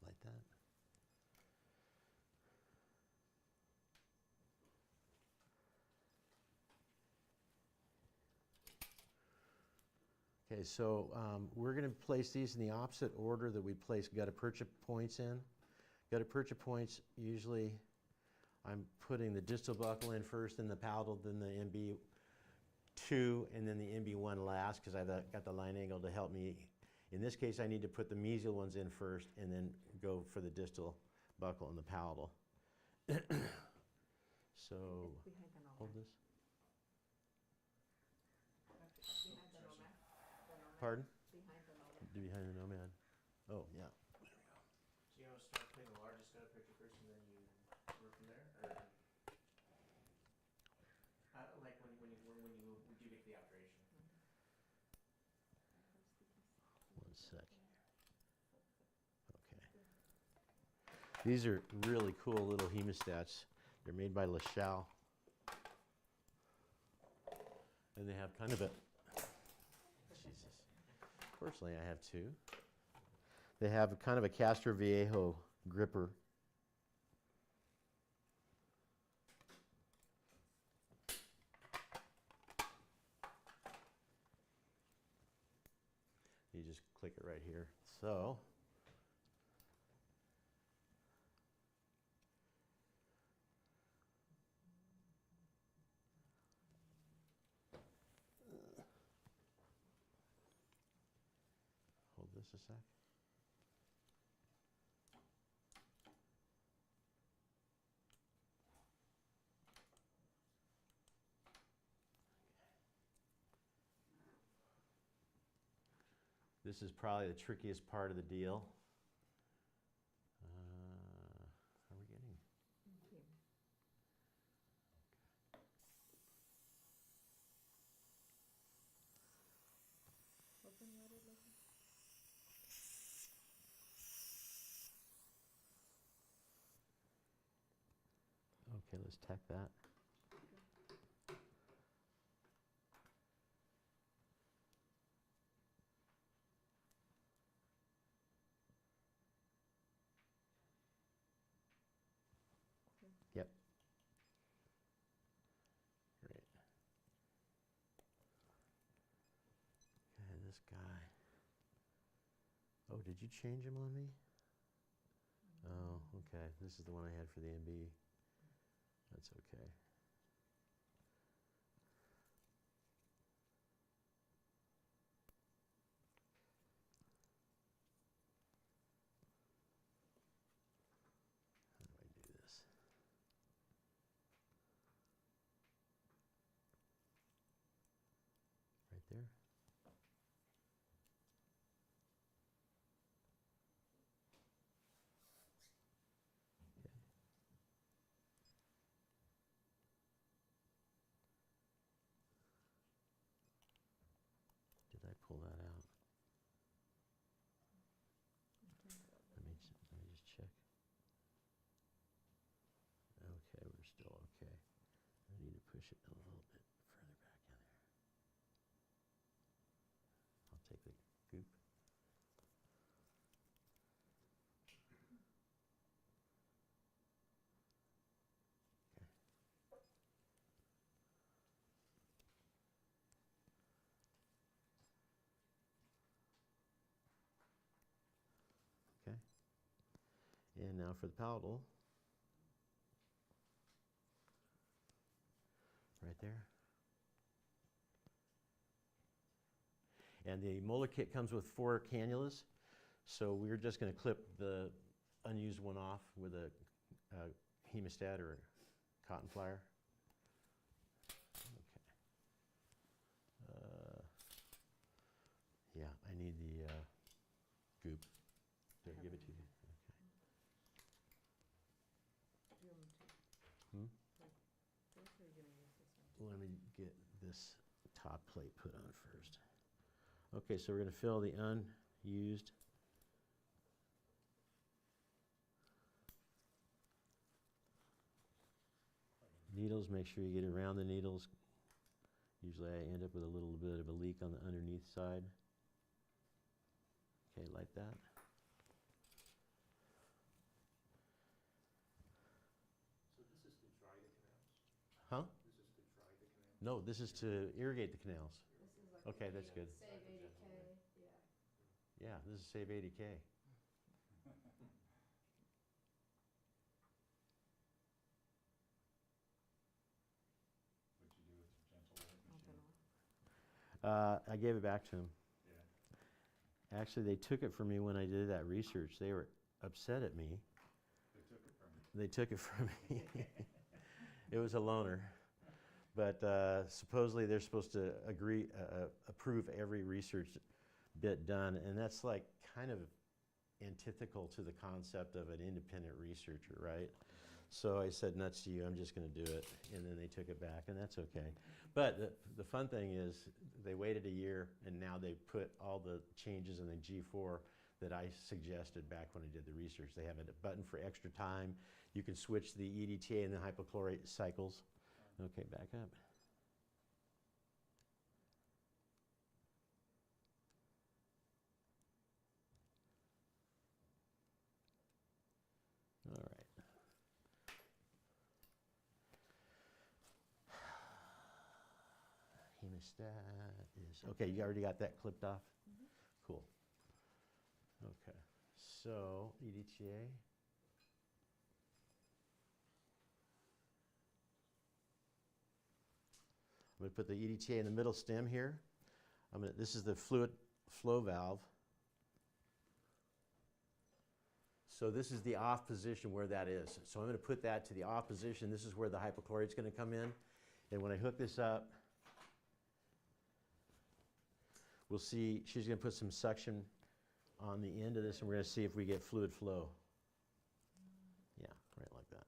Like that. Okay, so we're going to place these in the opposite order that we place gutta-percha points in. Gutta-percha points, usually I'm putting the distal buckle in first, then the palatal, then the MB2, and then the MB1 last, because I've got the line angle to help me. In this case, I need to put the mesial ones in first, and then go for the distal buckle and the palatal. So, hold this. Behind the nomad. The nomad. Pardon? Behind the nomad. Behind the nomad. Oh, yeah. So you want to start putting the largest gutta-percha first and then you work from there? Or, like when you do get to the operation? One sec. Okay. These are really cool little hemostats. They're made by LaSalle. And they have kind of a, Jesus. Fortunately, I have two. They have kind of a Castro Viejo gripper. You just click it right here. So, hold this a sec. This is probably the trickiest part of the deal. Are we getting? Open what it looks like. Okay, let's tack that. Yep. Great. Okay, this guy. Oh, did you change him on me? Oh, okay. This is the one I had for the MB. That's okay. How do I do this? Right there. Okay. Did I pull that out? Let me just check. Okay, we're still okay. I need to push it a little bit further back in there. I'll take the goop. Okay. Okay. And now for the palatal. Right there. And the Molar kit comes with 4 cannulas, so we're just going to clip the unused one off with a hemostat or a cotton plier. Okay. Yeah, I need the goop. Did I give it to you? Hmm? Let me get this top plate put on first. Okay, so we're going to fill the unused needles. Make sure you get around the needles. Usually I end up with a little bit of a leak on the underneath side. Okay, like that. So this is to dry the canals? Huh? This is to dry the canals? No, this is to irrigate the canals. This is like. Okay, that's good. Save 80K, yeah. Yeah, this is save 80K. What'd you do with your gentle light machine? I gave it back to them. Yeah, Actually, they took it from me when I did that research. They were upset at me. they took it from you. They took it from me. It was a loaner. But supposedly they're supposed to approve every research bit done, and that's like kind of antithetical to the concept of an independent researcher, right? So I said, nuts to you, I'm just going to do it. And then they took it back, and that's okay. But the fun thing is they waited a year, and now they put all the changes in the G4 that I suggested back when I did the research. They have a button for extra time. You can switch the EDTA and the hypochlorite cycles. Okay, back up. All right. Hemostat is, okay, you already got that clipped off? Cool. Okay, so EDTA. I'm going to put the EDTA in the middle stem here. This is the fluid flow valve. So this is the off position where that is. So I'm going to put that to the off position. This is where the hypochlorite is going to come in. And when I hook this up, we'll see she's going to put some suction on the end of this, and we're going to see if we get fluid flow. Yeah, right like that.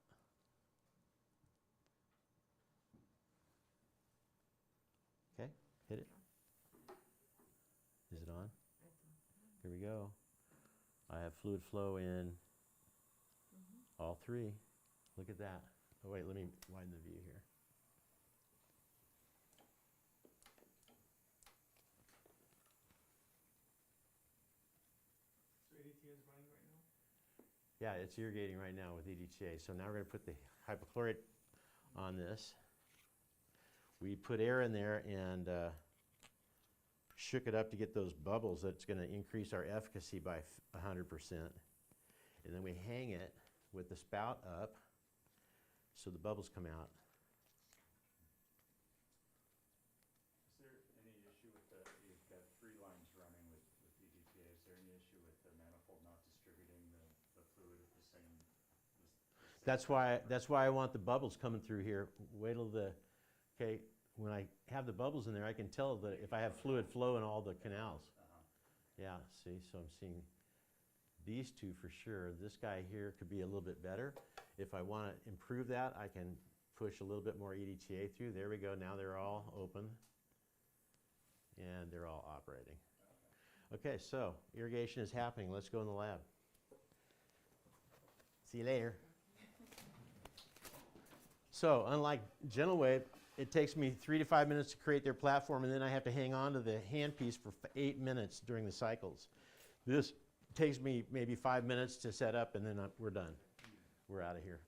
Okay, hit it. Is it on? Here we go. I have fluid flow in all 3. Look at that. Oh wait, let me widen the view here. So ADT is running right now? Yeah, it's irrigating right now with EDTA. So now we're going to put the hypochlorite on this. We put air in there and shook it up to get those bubbles. That's going to increase our efficacy by 100%. And then we hang it with the spout up so the bubbles come out. Is there any issue with you've got 3 lines running with EDTA, is there any issue with the manifold not distributing the fluid at the same? That's why I want the bubbles coming through here. Wait till okay, when I have the bubbles in there, I can tell that if I have fluid flow in all the canals. Yeah, see, so I'm seeing these 2 for sure. This guy here could be a little bit better. If I want to improve that, I can push a little bit more EDTA through. There we go, now they're all open and they're all operating. Okay, so irrigation is happening. Let's go in the lab. See you later. So unlike Gentle Wave, it takes me 3 to 5 minutes to create their platform, and then I have to hang on to the handpiece for 8 minutes during the cycles. This takes me maybe 5 minutes to set up, and then we're done. We're out of here.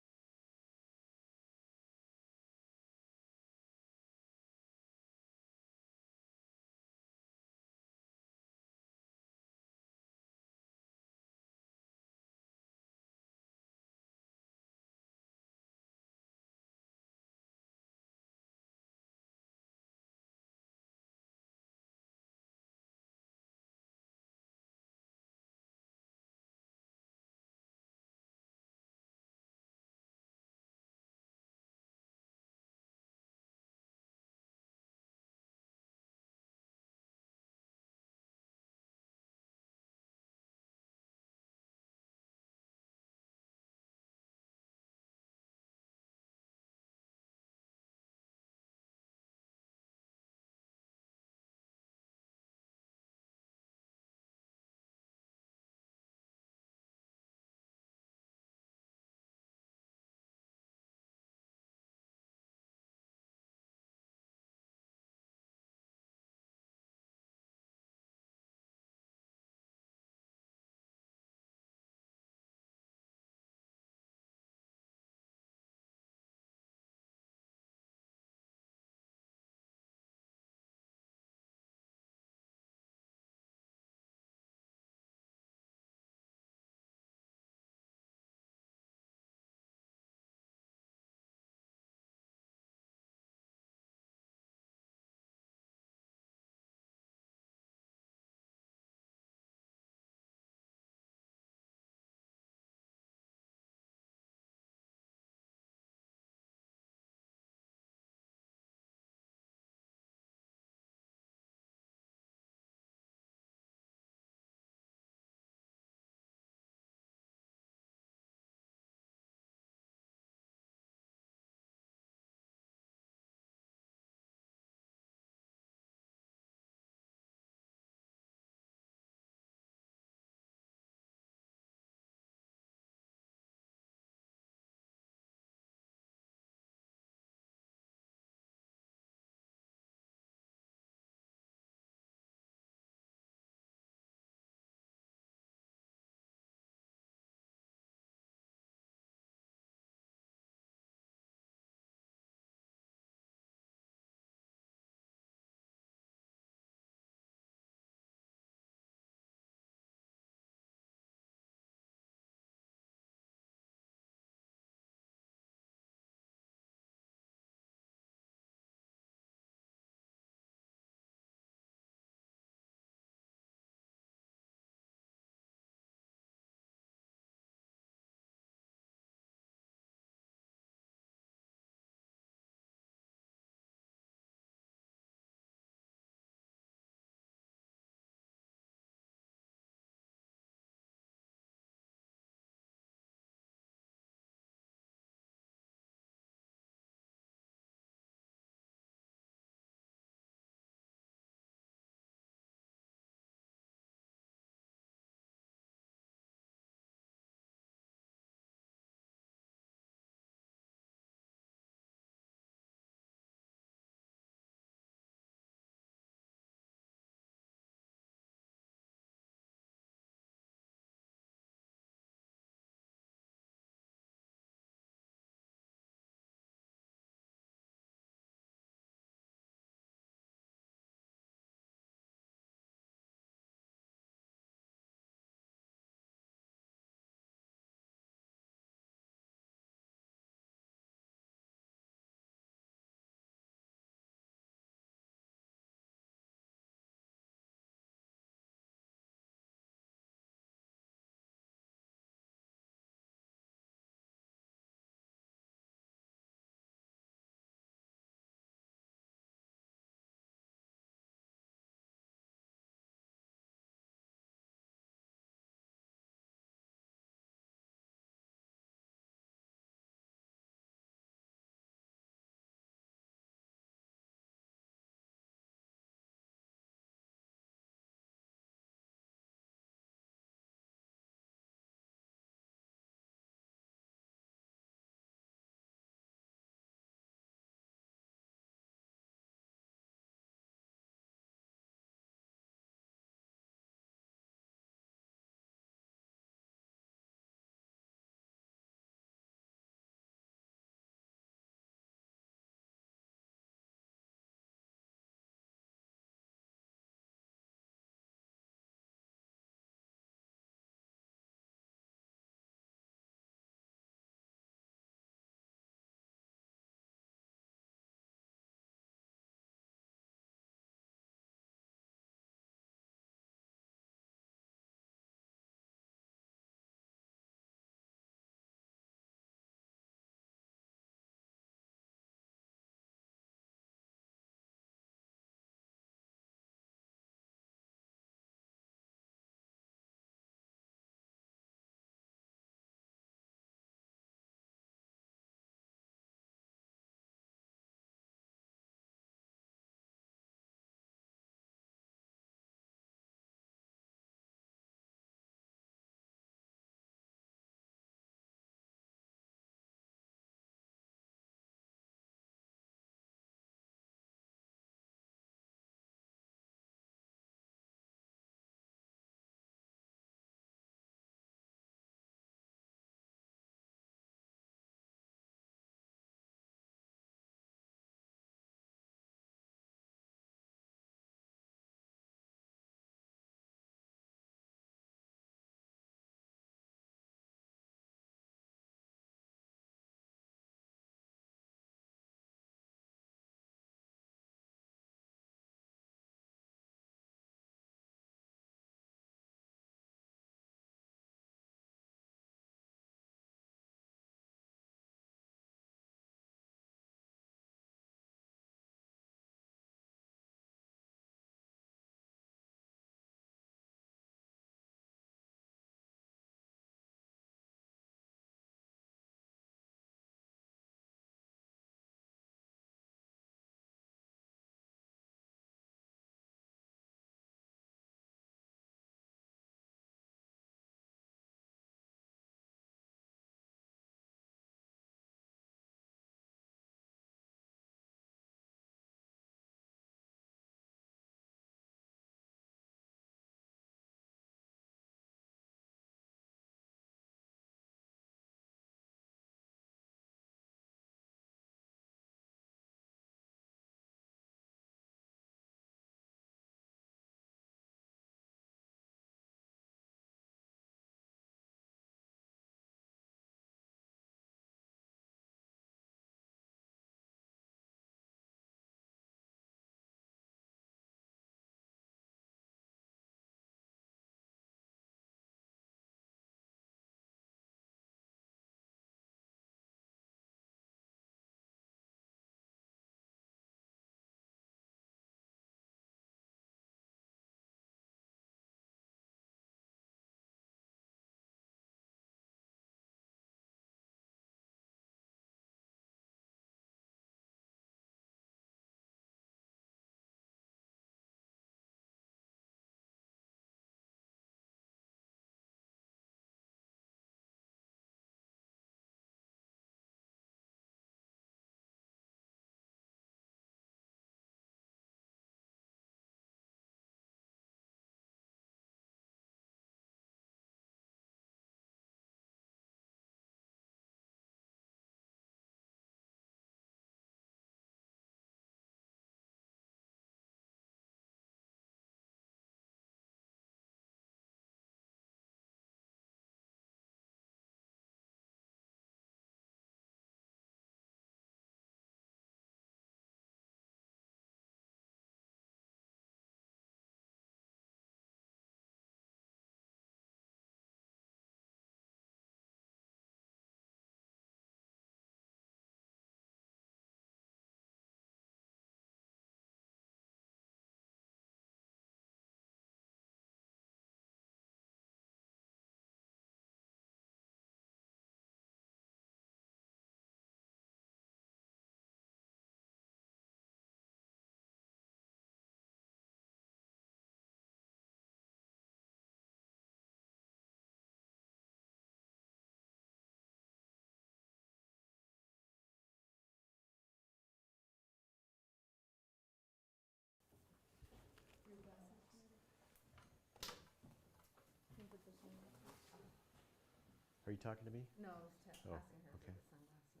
Are you talking to me? No, I was Oh, asking her for okay. the sunglasses.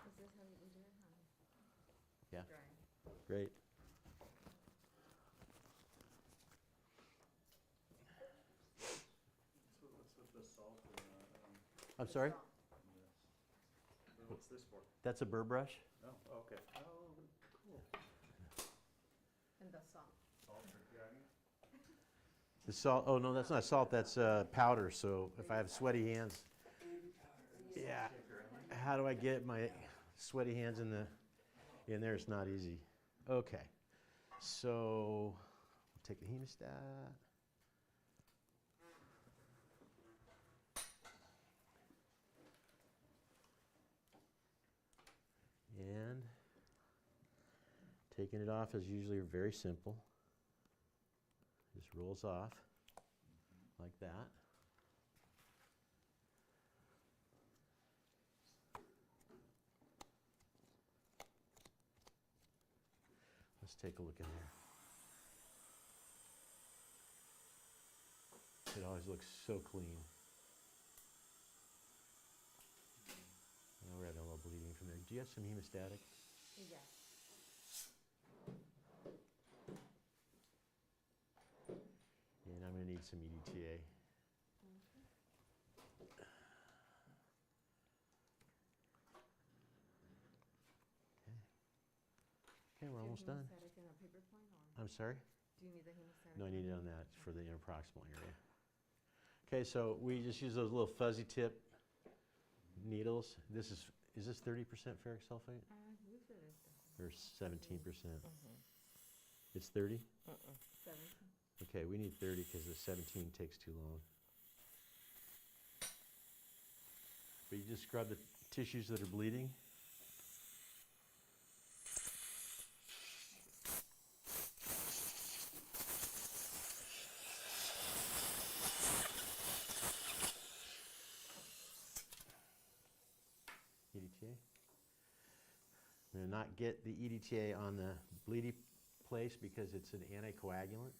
Is this how you do it, huh? Yeah. Drying. Great. What's with the salt and, I'm sorry? Salt. what's this for? That's a burr brush? Oh, okay. Oh, cool. And the salt. Salt for dragging? The salt, oh no, that's not salt, that's powder, so if I have sweaty hands, yeah, how do I get my sweaty hands in there? It's not easy. Okay, so take the hemostat. And taking it off is usually very simple. Just rolls off like that. Let's take a look in there. It always looks so clean. Now we're having a little bleeding from there. Do you have some hemostatic? Yes. And I'm going to need some EDTA. Okay, we're almost done. Hemostatic in a paper plane, or I'm sorry? do you need the hemostatic? No, I need it on that for the interproximal area. Okay, so we just use those little fuzzy tip needles. Is this 30% ferric sulfate Usually it's or 17%? It's 30? 17. Okay, we need 30 because the 17 takes too long. But you just scrub the tissues that are bleeding. EDTA. I'm going to not get the EDTA on the bleedy place because it's an anticoagulant.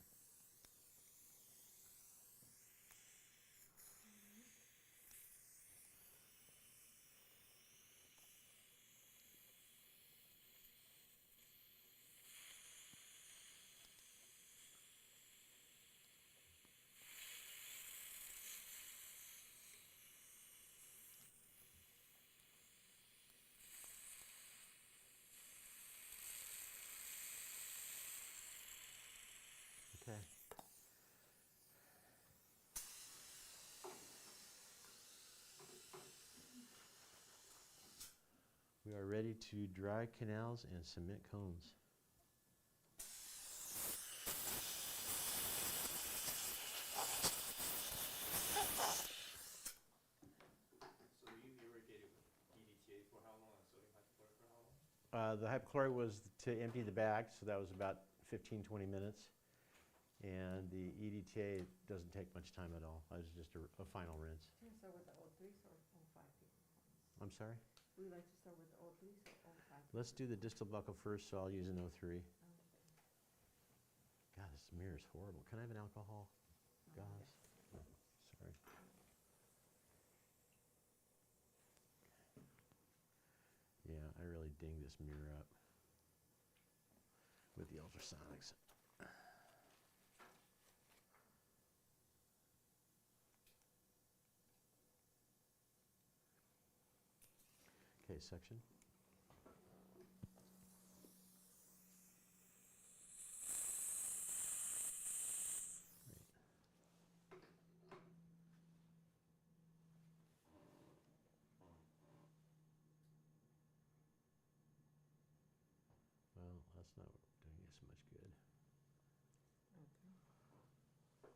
Okay. We are ready to dry canals and cement cones. So you irrigated with EDTA for how long and sodium hypochlorite for how long? The hypochlorite was to empty the bag, so that was about 15, 20 minutes. And the EDTA doesn't take much time at all. It was just a final rinse. Do you start with the O3s or O5 people? I'm sorry? We like to start with the O3s or O5? Let's do the distal buccal first, so I'll use an O3. Okay. God, this mirror is horrible. Can I have an alcohol gauze? Yes. Oh, sorry. Yeah, I really ding this mirror up with the ultrasonics. Okay, section. Well, that's not doing us much good. Okay.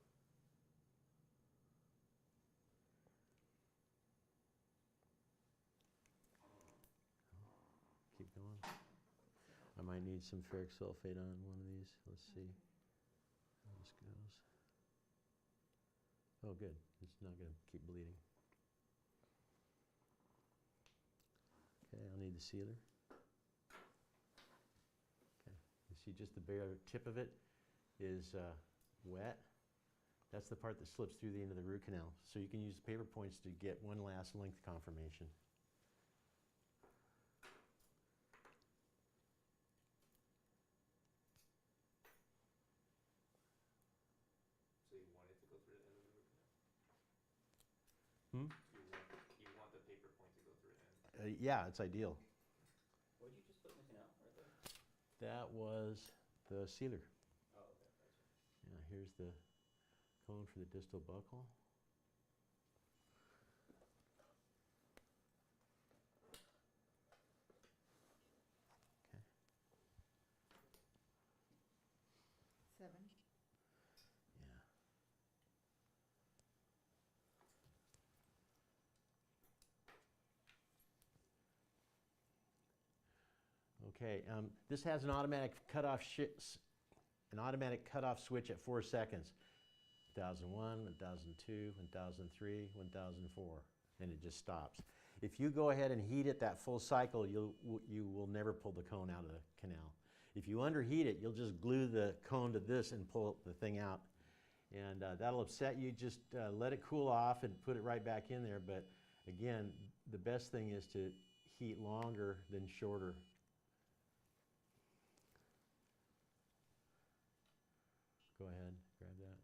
Keep going. I might need some ferric sulfate on one of these. Let's see how this goes. Oh, good. It's not going to keep bleeding. Okay, I'll need the sealer. Okay, you see just the bare tip of it is wet. That's the part that slips through the end of the root canal. So you can use paper points to get one last length confirmation. So you want it to go through the end of the root canal? Hmm? You want the paper point to go through the end? Yeah, it's ideal. What did you just put in the canal right there? That was the sealer. Oh, okay, gotcha. Yeah, here's the cone for the distal buccal. Okay. 7. Yeah. Okay, this has an automatic cutoff switch at 4 seconds. 1001, 1002, 1003, 1004, and it just stops. If you go ahead and heat it that full cycle, you will never pull the cone out of the canal. If you underheat it, you'll just glue the cone to this and pull the thing out. And that'll upset you. Just let it cool off and put it right back in there. But again, the best thing is to heat longer than shorter. Go ahead, grab that.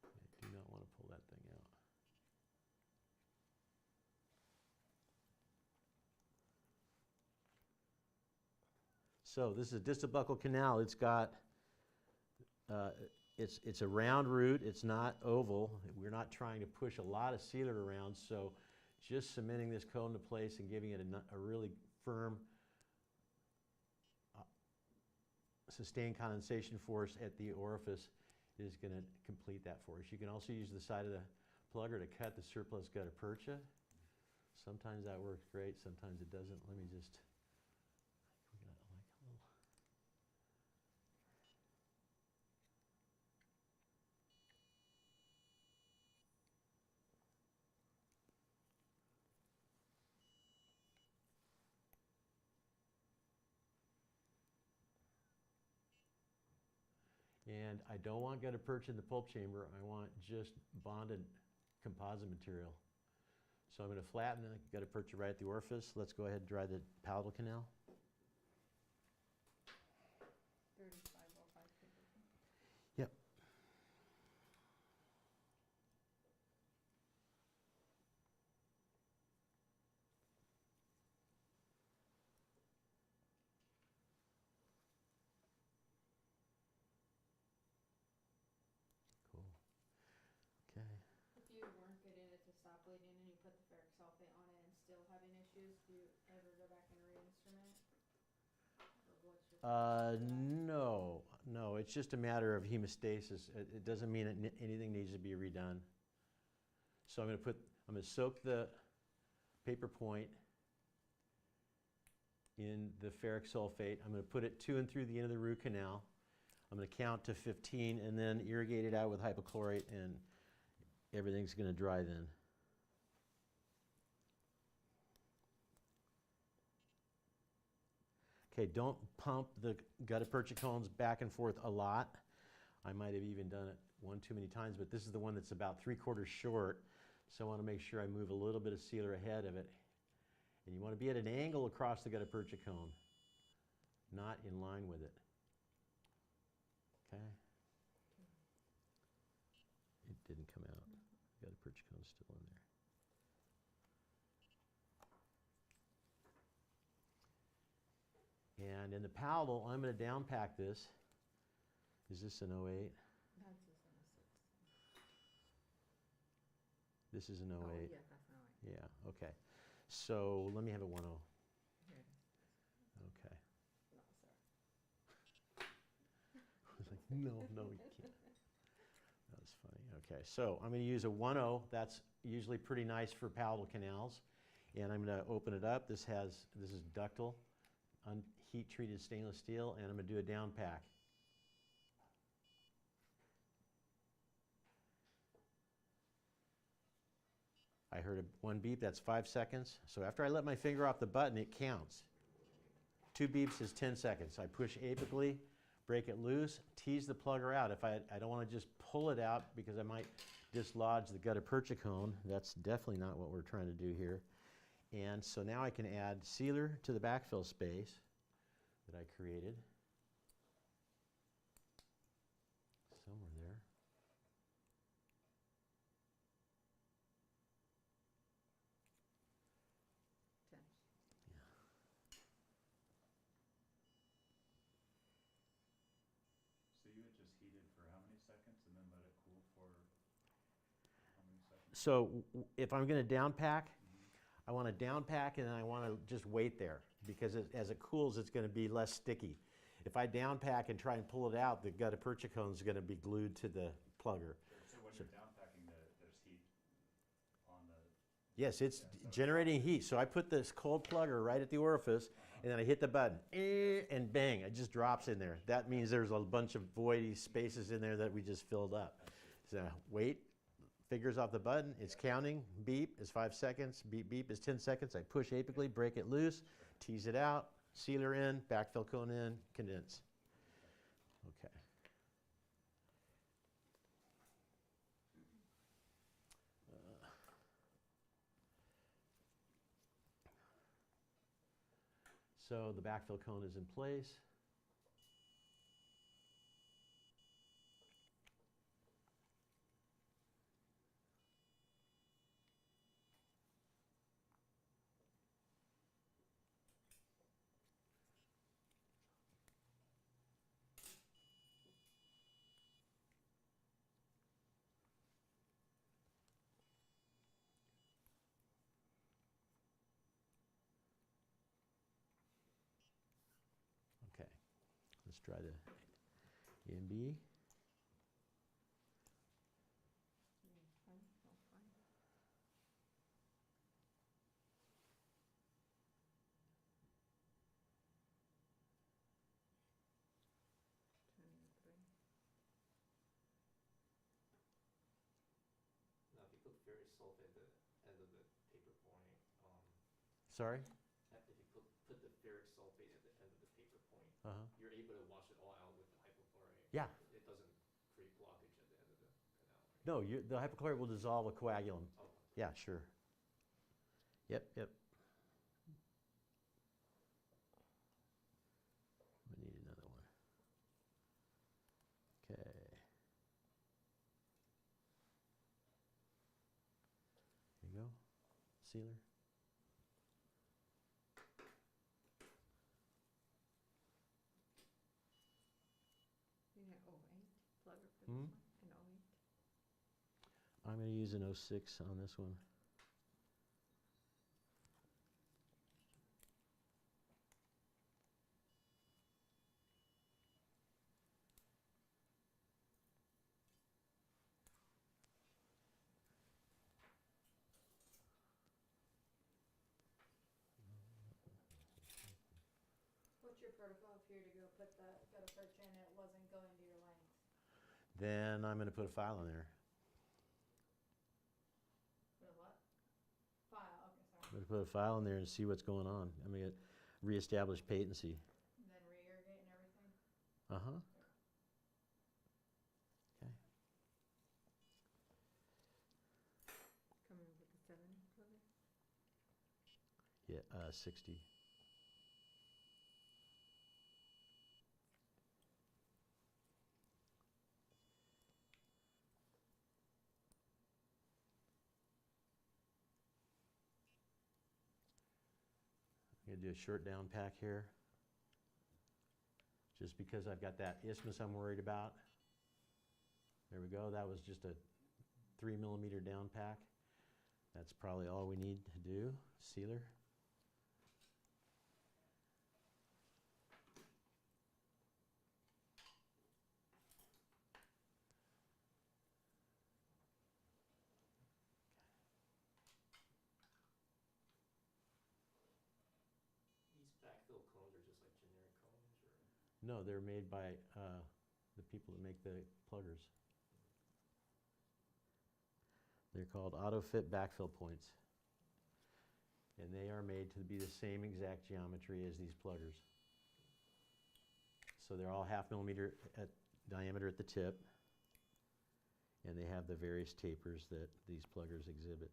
I do not want to pull that thing out. So this is a distal buccal canal. It's got, it's a round root. It's not oval. We're not trying to push a lot of sealer around. So just cementing this cone to place and giving it a really firm sustained condensation force at the orifice is going to complete that for us. You can also use the side of the plugger to cut the surplus gutta percha. Sometimes that works great, sometimes it doesn't. Let me just, we got like a little. And I don't want gutta percha in the pulp chamber. I want just bonded composite material. So I'm going to flatten the gutta percha right at the orifice. Let's go ahead and dry the palatal canal. 3505 paper. Yep. Cool. Okay. If you weren't getting it to stop bleeding and you put the ferric sulfate on it and still having issues, do you ever go back and re-instrument? Or what's your thoughts on that? No, it's just a matter of hemostasis. It doesn't mean anything needs to be redone. So I'm going to soak the paper point in the ferric sulfate. I'm going to put it to and through the end of the root canal. I'm going to count to 15 and then irrigate it out with hypochlorite, and everything's going to dry then. Okay, don't pump the gutta percha cones back and forth a lot. I might have even done it one too many times, but this is the one that's about 3/4 short, so I want to make sure I move a little bit of sealer ahead of it. And you want to be at an angle across the gutta percha cone, not in line with it. Okay? It didn't come out. The gutta percha cone's still in there. And in the palatal, I'm going to downpack this. Is this an 08? That's just on a 6. This is an 08. Oh, yeah, that's not right. Yeah, okay. So let me have a 10. Here it is. Okay. No, sorry. I was like, no, you can't. That was funny. Okay, so I'm going to use a 10. That's usually pretty nice for palatal canals. And I'm going to open it up. This is ductal, heat-treated stainless steel, and I'm going to do a down pack. I heard one beep, that's 5 seconds. So after I let my finger off the button, it counts. 2 beeps is 10 seconds. I push apically break it loose, tease the plugger out. If I don't want to just pull it out because I might dislodge the gutta percha cone. That's definitely not what we're trying to do here. And so now I can add sealer to the backfill space that I created. Somewhere there. So you would just heat it for how many seconds and then let it cool for how many seconds? So if I'm going to down pack, I want to down pack and then I want to just wait there because as it cools, it's going to be less sticky. If I down pack and try and pull it out, the gutta percha cone is going to be glued to the plugger. So when you're down packing, there's heat on the... Yes, it's Yeah, so- generating heat. So I put this cold plugger right at the orifice and then I hit the button and bang, it just drops in there. That means there's a bunch of voidy spaces in there that we just filled up. So wait, fingers off the button, it's counting, beep is 5 seconds, beep beep is 10 seconds. I push apically, break it loose, tease it out, sealer in, backfill cone in, condense. Okay. So the backfill cone is in place. Okay, let's try the EMB. Now, if you put ferrous sulfate at the end of the paper point, Sorry? if you put the ferrous sulfate at the end of the paper point, Uh-huh. you're able to wash it all out with the hypochlorite. Yeah. It doesn't create blockage at the end of the canal, right? No, the hypochlorite will dissolve with coagulum. Oh, Yeah, sure. Yep, yep. We need another one. Okay. Here you go. Sealer. You had 08 plugger for Hmm? this one? An 08? I'm going to use an 06 on this one. What's your protocol if you were to go put the gutta percha in and it wasn't going to your length? Then I'm going to put a file in there. Put a what? File, okay, sorry. I'm going to put a file in there and see what's going on. I'm going to reestablish patency. And then re-irrigate and everything? Uh-huh. Okay. Coming with the 7 plugger? Yeah, 60. I'm going to do a short down pack here. Just because I've got that isthmus I'm worried about. There we go. That was just a 3 millimeter down pack. That's probably all we need to do. Sealer. these backfill cones are just like generic cones, or? No, they're made by the people that make the pluggers. They're called auto-fit backfill points. And they are made to be the same exact geometry as these pluggers. So they're all 1/2 millimeter at diameter at the tip, and they have the various tapers that these pluggers exhibit.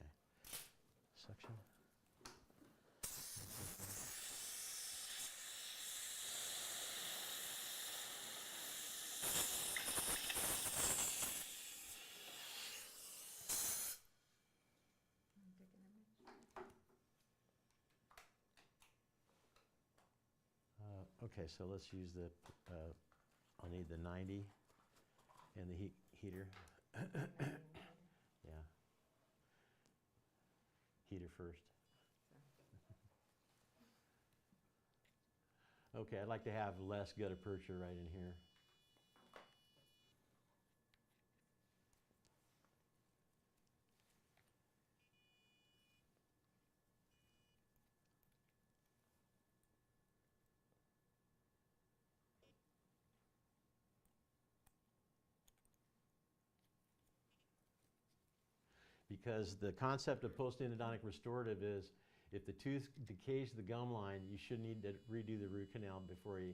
Okay, suction. Okay, so let's use the, I'll need the 90 and the heater. Yeah. Heater first. Okay, I'd like to have less gutta percha right in here. Because the concept of post-endodontic restorative is if the tooth decays the gum line, you should need to redo the root canal before you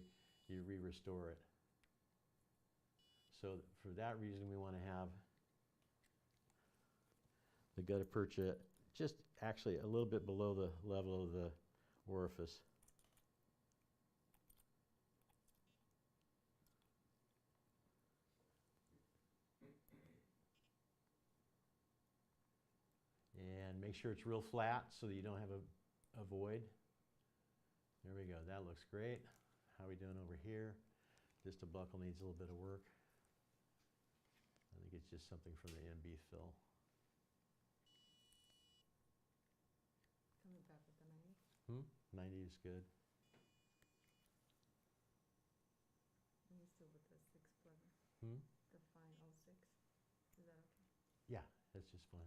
re-restore it. So for that reason, we want to have the gutta percha just actually a little bit below the level of the orifice. And make sure it's real flat so that you don't have a void. There we go, that looks great. How are we doing over here? Distal buckle needs a little bit of work. I think it's just something from the MB fill. Coming back with the 90. 90 is good. And you still with the 6 plugger, Hmm? the fine 06. Is that okay? Yeah, that's just fine.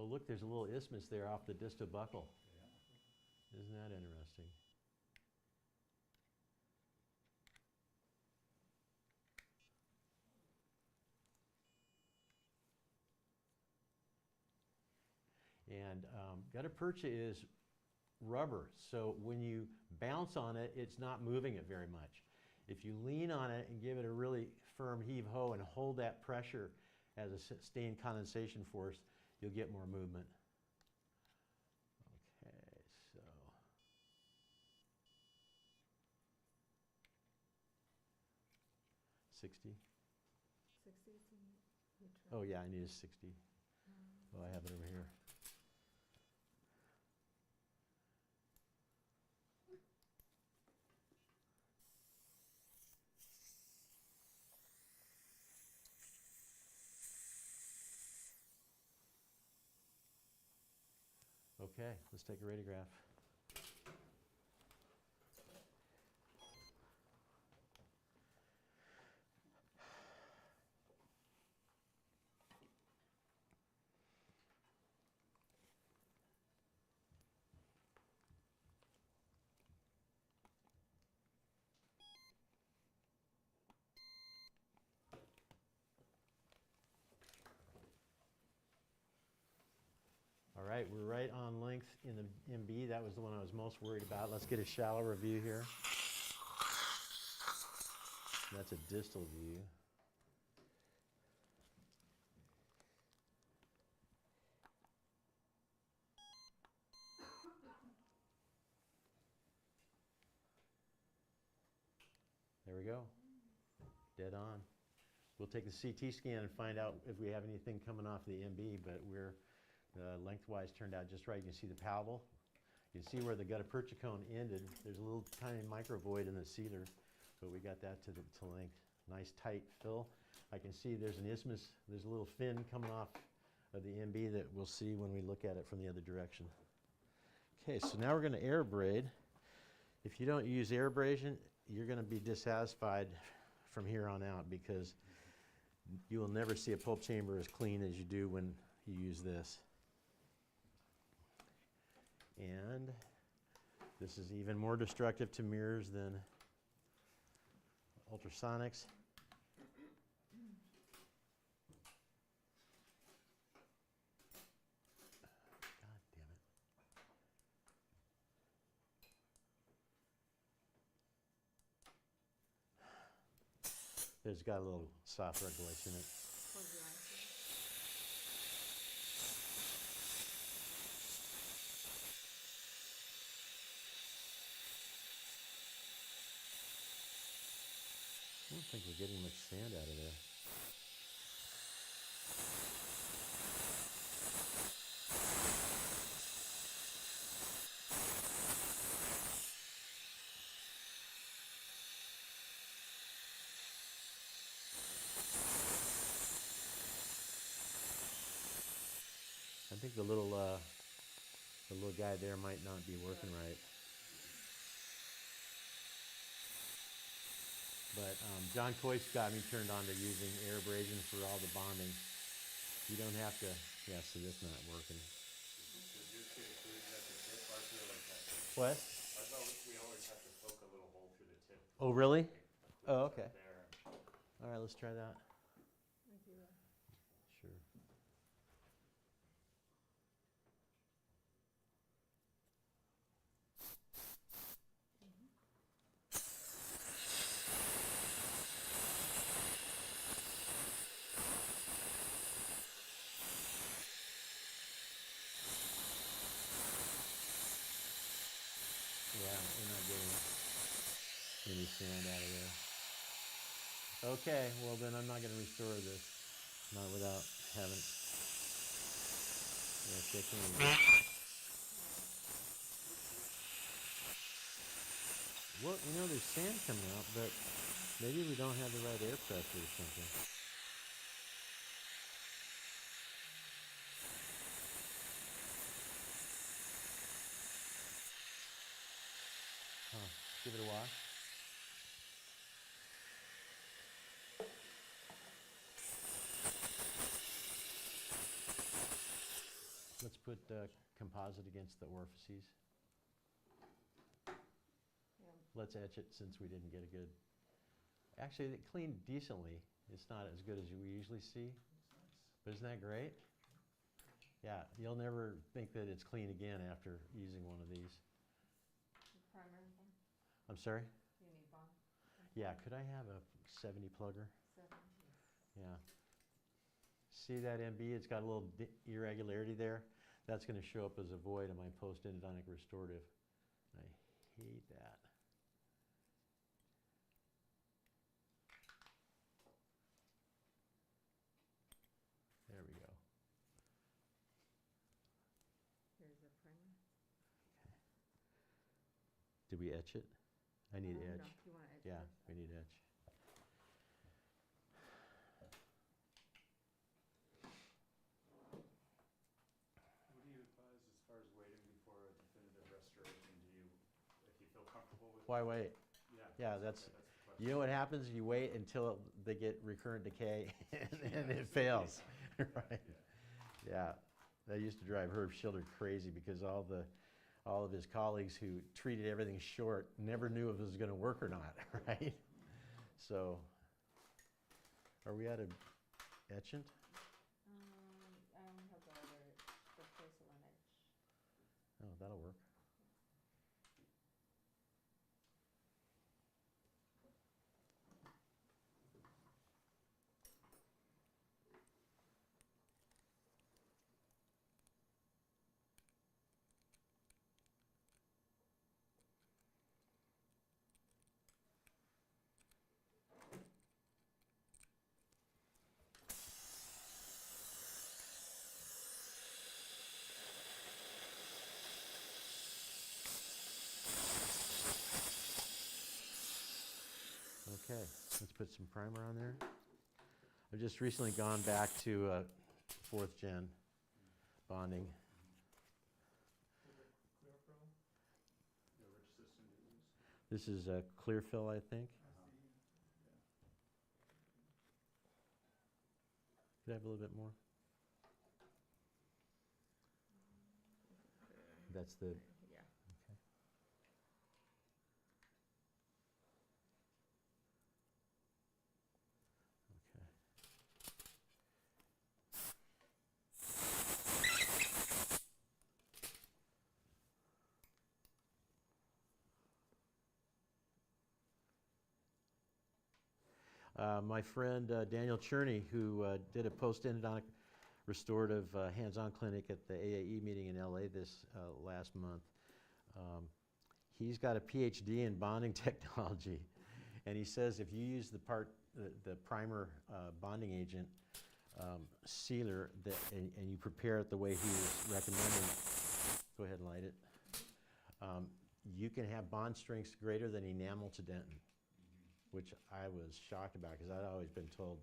Oh, look, there's a little isthmus there off the distal buckle. Yeah. Isn't that interesting? And gutta percha is rubber, so when you bounce on it, it's not moving it very much. If you lean on it and give it a really firm heave-ho and hold that pressure as a sustained condensation force, you'll get more movement. Okay, so. $60. 60 is in Oh yeah, I need a 60. Oh, I have it over here. Okay, let's take a radiograph. All right, we're right on length in the MB. That was the one I was most worried about. Let's get a shallow review here. That's a distal view. There we go. Dead on. We'll take the CT scan and find out if we have anything coming off the MB, but we're lengthwise turned out just right. You can see the palpable. You can see where the gutta percha cone ended. There's a little tiny microvoid in the sealer, but we got that to length. Nice tight fill. I can see there's an isthmus. There's a little fin coming off of the MB that we'll see when we look at it from the other direction. Okay, so now we're going to air braid. If you don't use air abrasion, you're going to be dissatisfied from here on out because you will never see a pulp chamber as clean as you do when you use this. And this is even more destructive to mirrors than ultrasonics. God damn it. There's got a little soft regulation in it. Close your eyes. I don't think we're getting much sand out of there. I think the little guy there might not be working right. But John Coyce got me turned on to using air abrasion for all the bonding. You don't have to. Yeah, see, that's not working. Does yours get occluded at the tip? Ours are like that. What? Ours always, we always have to poke a little hole through the tip. Oh, really? Like, occludes Oh, up okay. there. All right, let's try that. Thank you. Sure. Yeah, we're not getting any sand out of there. Okay, well then I'm not going to restore this. Not without having. Yeah, checking. Well, you know, there's sand coming out, but maybe we don't have the right air pressure or something. Huh. Give it a wash. Let's put composite against the orifices. Yeah. Let's etch it since we didn't get a good. Actually, it cleaned decently. It's not as good as we usually see, but isn't that great? Yeah, you'll never think that it's clean again after using one of these. Primer and bond. I'm sorry? You need bond. Yeah, could I have a 70 plugger? 7. Yeah. See that MB? It's got a little irregularity there. That's going to show up as a void in my post-endodontic restorative. I hate that. There we go. Here's the primer. Did we etch it? I need No, edge. you want to edge Yeah, first? we need edge. What do you advise as far as waiting before a definitive restoration? Do you, if you feel comfortable with? Why wait? Yeah. Yeah, that's. Okay, the question. You know what happens? You wait until they get recurrent decay, and it fails. Right? Yeah, that used to drive Herb Schiller crazy because all of his colleagues who treated everything short never knew if it was going to work or not. Right? So, are we at a etchant? I only have the porcelain edge. Oh, that'll work. Okay, let's put some primer on there. I've just recently gone back to 4th gen bonding. Clear Pro. Yeah, which system do you use? This is a Clearfill, I think. I see. Could I have a little bit more? That's the, Yeah. okay. Okay. My friend Daniel Cherney, who did a post-endodontic restorative hands-on clinic at the AAE meeting in LA this last month, he's got a PhD in bonding technology, and he says if you use the primer bonding agent sealer and you prepare it the way he was recommending, go ahead and light it, you can have bond strengths greater than enamel to dentin, which I was shocked about because I'd always been told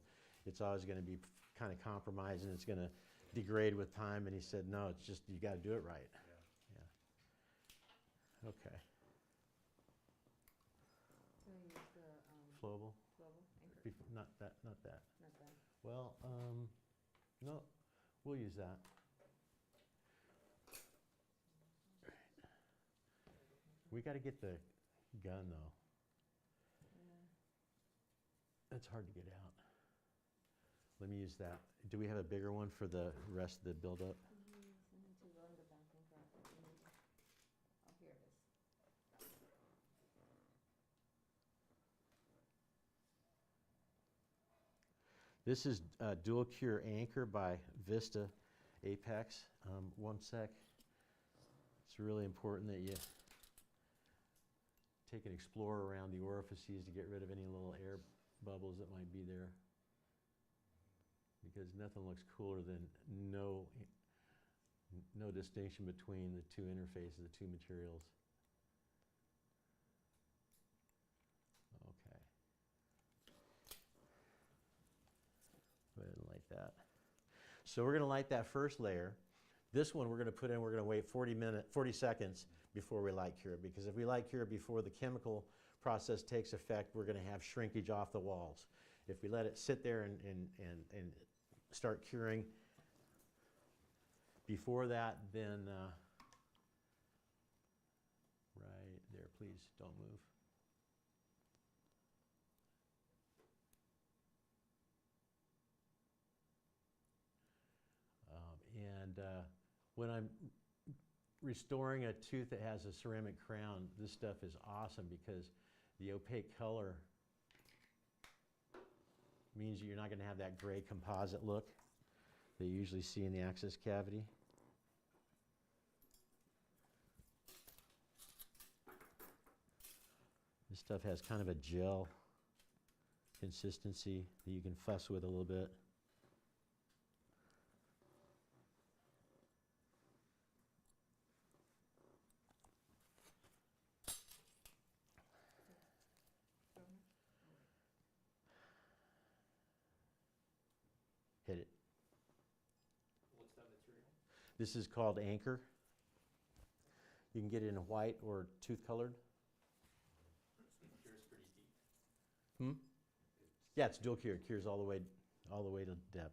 it's always going to be kind of compromised and it's going to degrade with time. And he said, no, it's just you got to do it right. Yeah. Yeah. Okay. So you use the, Flowable? global anchor, Not that. Not that. not that. Well, no, we'll use that. We got to get the gun though. It's hard to get out. Let me use that. Do we have a bigger one for the rest of the buildup? I need to run the back and grab it. Oh, here it is. This is Dual Cure Anchor by Vista Apex. One sec. It's really important that you take an explorer around the orifices to get rid of any little air bubbles that might be there. Because nothing looks cooler than no distinction between the two interfaces, the two materials. Okay. Go ahead and light that. So we're going to light that first layer. This one we're going to put in, we're going to wait 40 seconds before we light cure it, because if we light cure before the chemical process takes effect, we're going to have shrinkage off the walls. If we let it sit there and start curing before that, then right there, please don't move. When I'm restoring a tooth that has a ceramic crown, this stuff is awesome because the opaque color means you're not going to have that gray composite look that you usually see in the access cavity. This stuff has kind of a gel consistency that you can fuss with a little bit. Hit it. What's that material? This is called Anchor. You can get it in white or tooth colored. Cure's pretty deep. Hmm? Yeah, it's dual cure. It cures all the way to depth.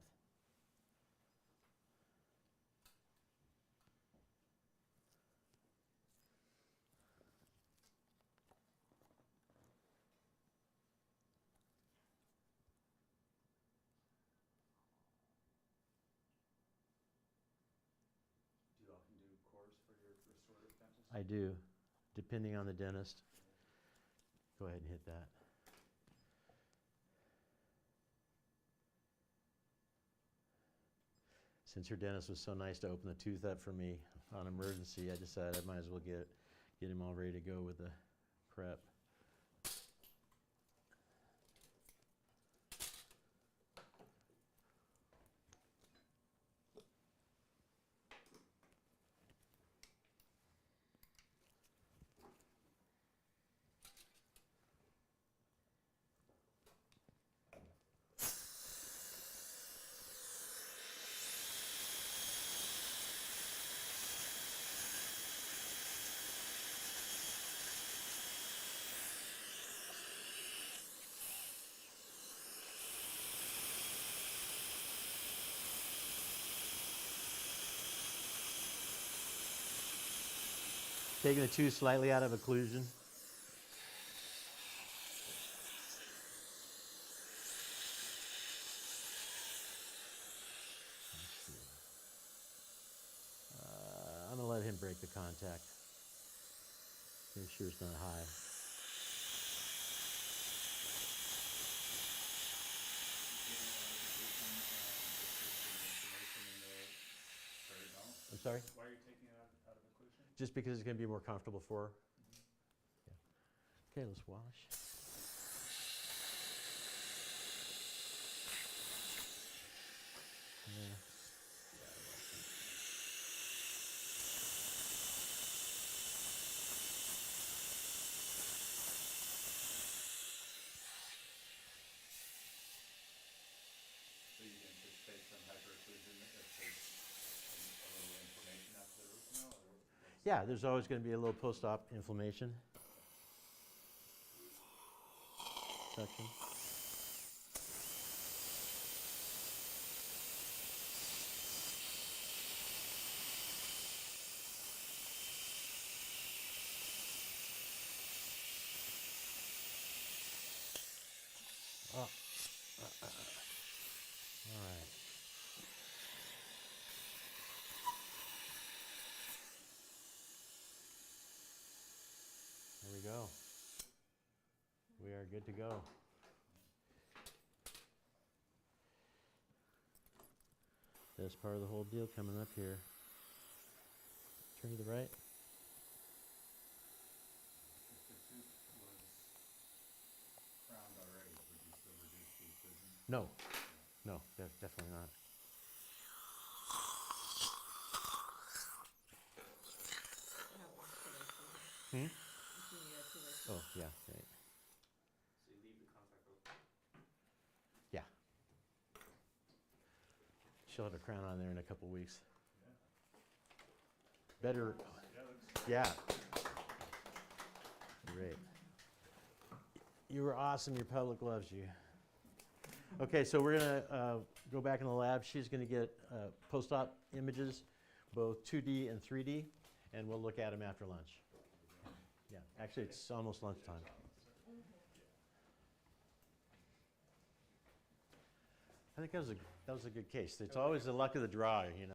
Do you often do cores for your restorative dentist? I do, depending on the dentist. Go ahead and hit that. Since your dentist was so nice to open the tooth up for me on emergency, I decided I might as well get him all ready to go with the prep. Taking the two slightly out of occlusion. I'm gonna let him break the contact. Make sure it's not high. I'm sorry? Why are you taking it out of occlusion? Just because it's gonna be more comfortable for her. Yeah. Okay, let's wash. Yeah. So you anticipate some hyperocclusion if there's a little inflammation after the root canal, or what's? Yeah, there's always going to be a little post-op inflammation. Suction. Oh. All right. There we go. We are good to go. That's part of the whole deal coming up here. Turn to the right. If the tooth was crowned already, would you still reduce the occlusion? No, no, definitely not. Hmm? Oh, yeah, right. So you leave the contact open. Yeah. She'll have a crown on there in a couple weeks. Better, Yeah, looks yeah. Great. You were awesome. Your public loves you. Okay, so we're gonna go back in the lab. She's gonna get post-op images, both 2D and 3D, and we'll look at them after lunch. Yeah, actually, it's almost lunchtime. I think that was a good case. It's always the luck of the draw, you know.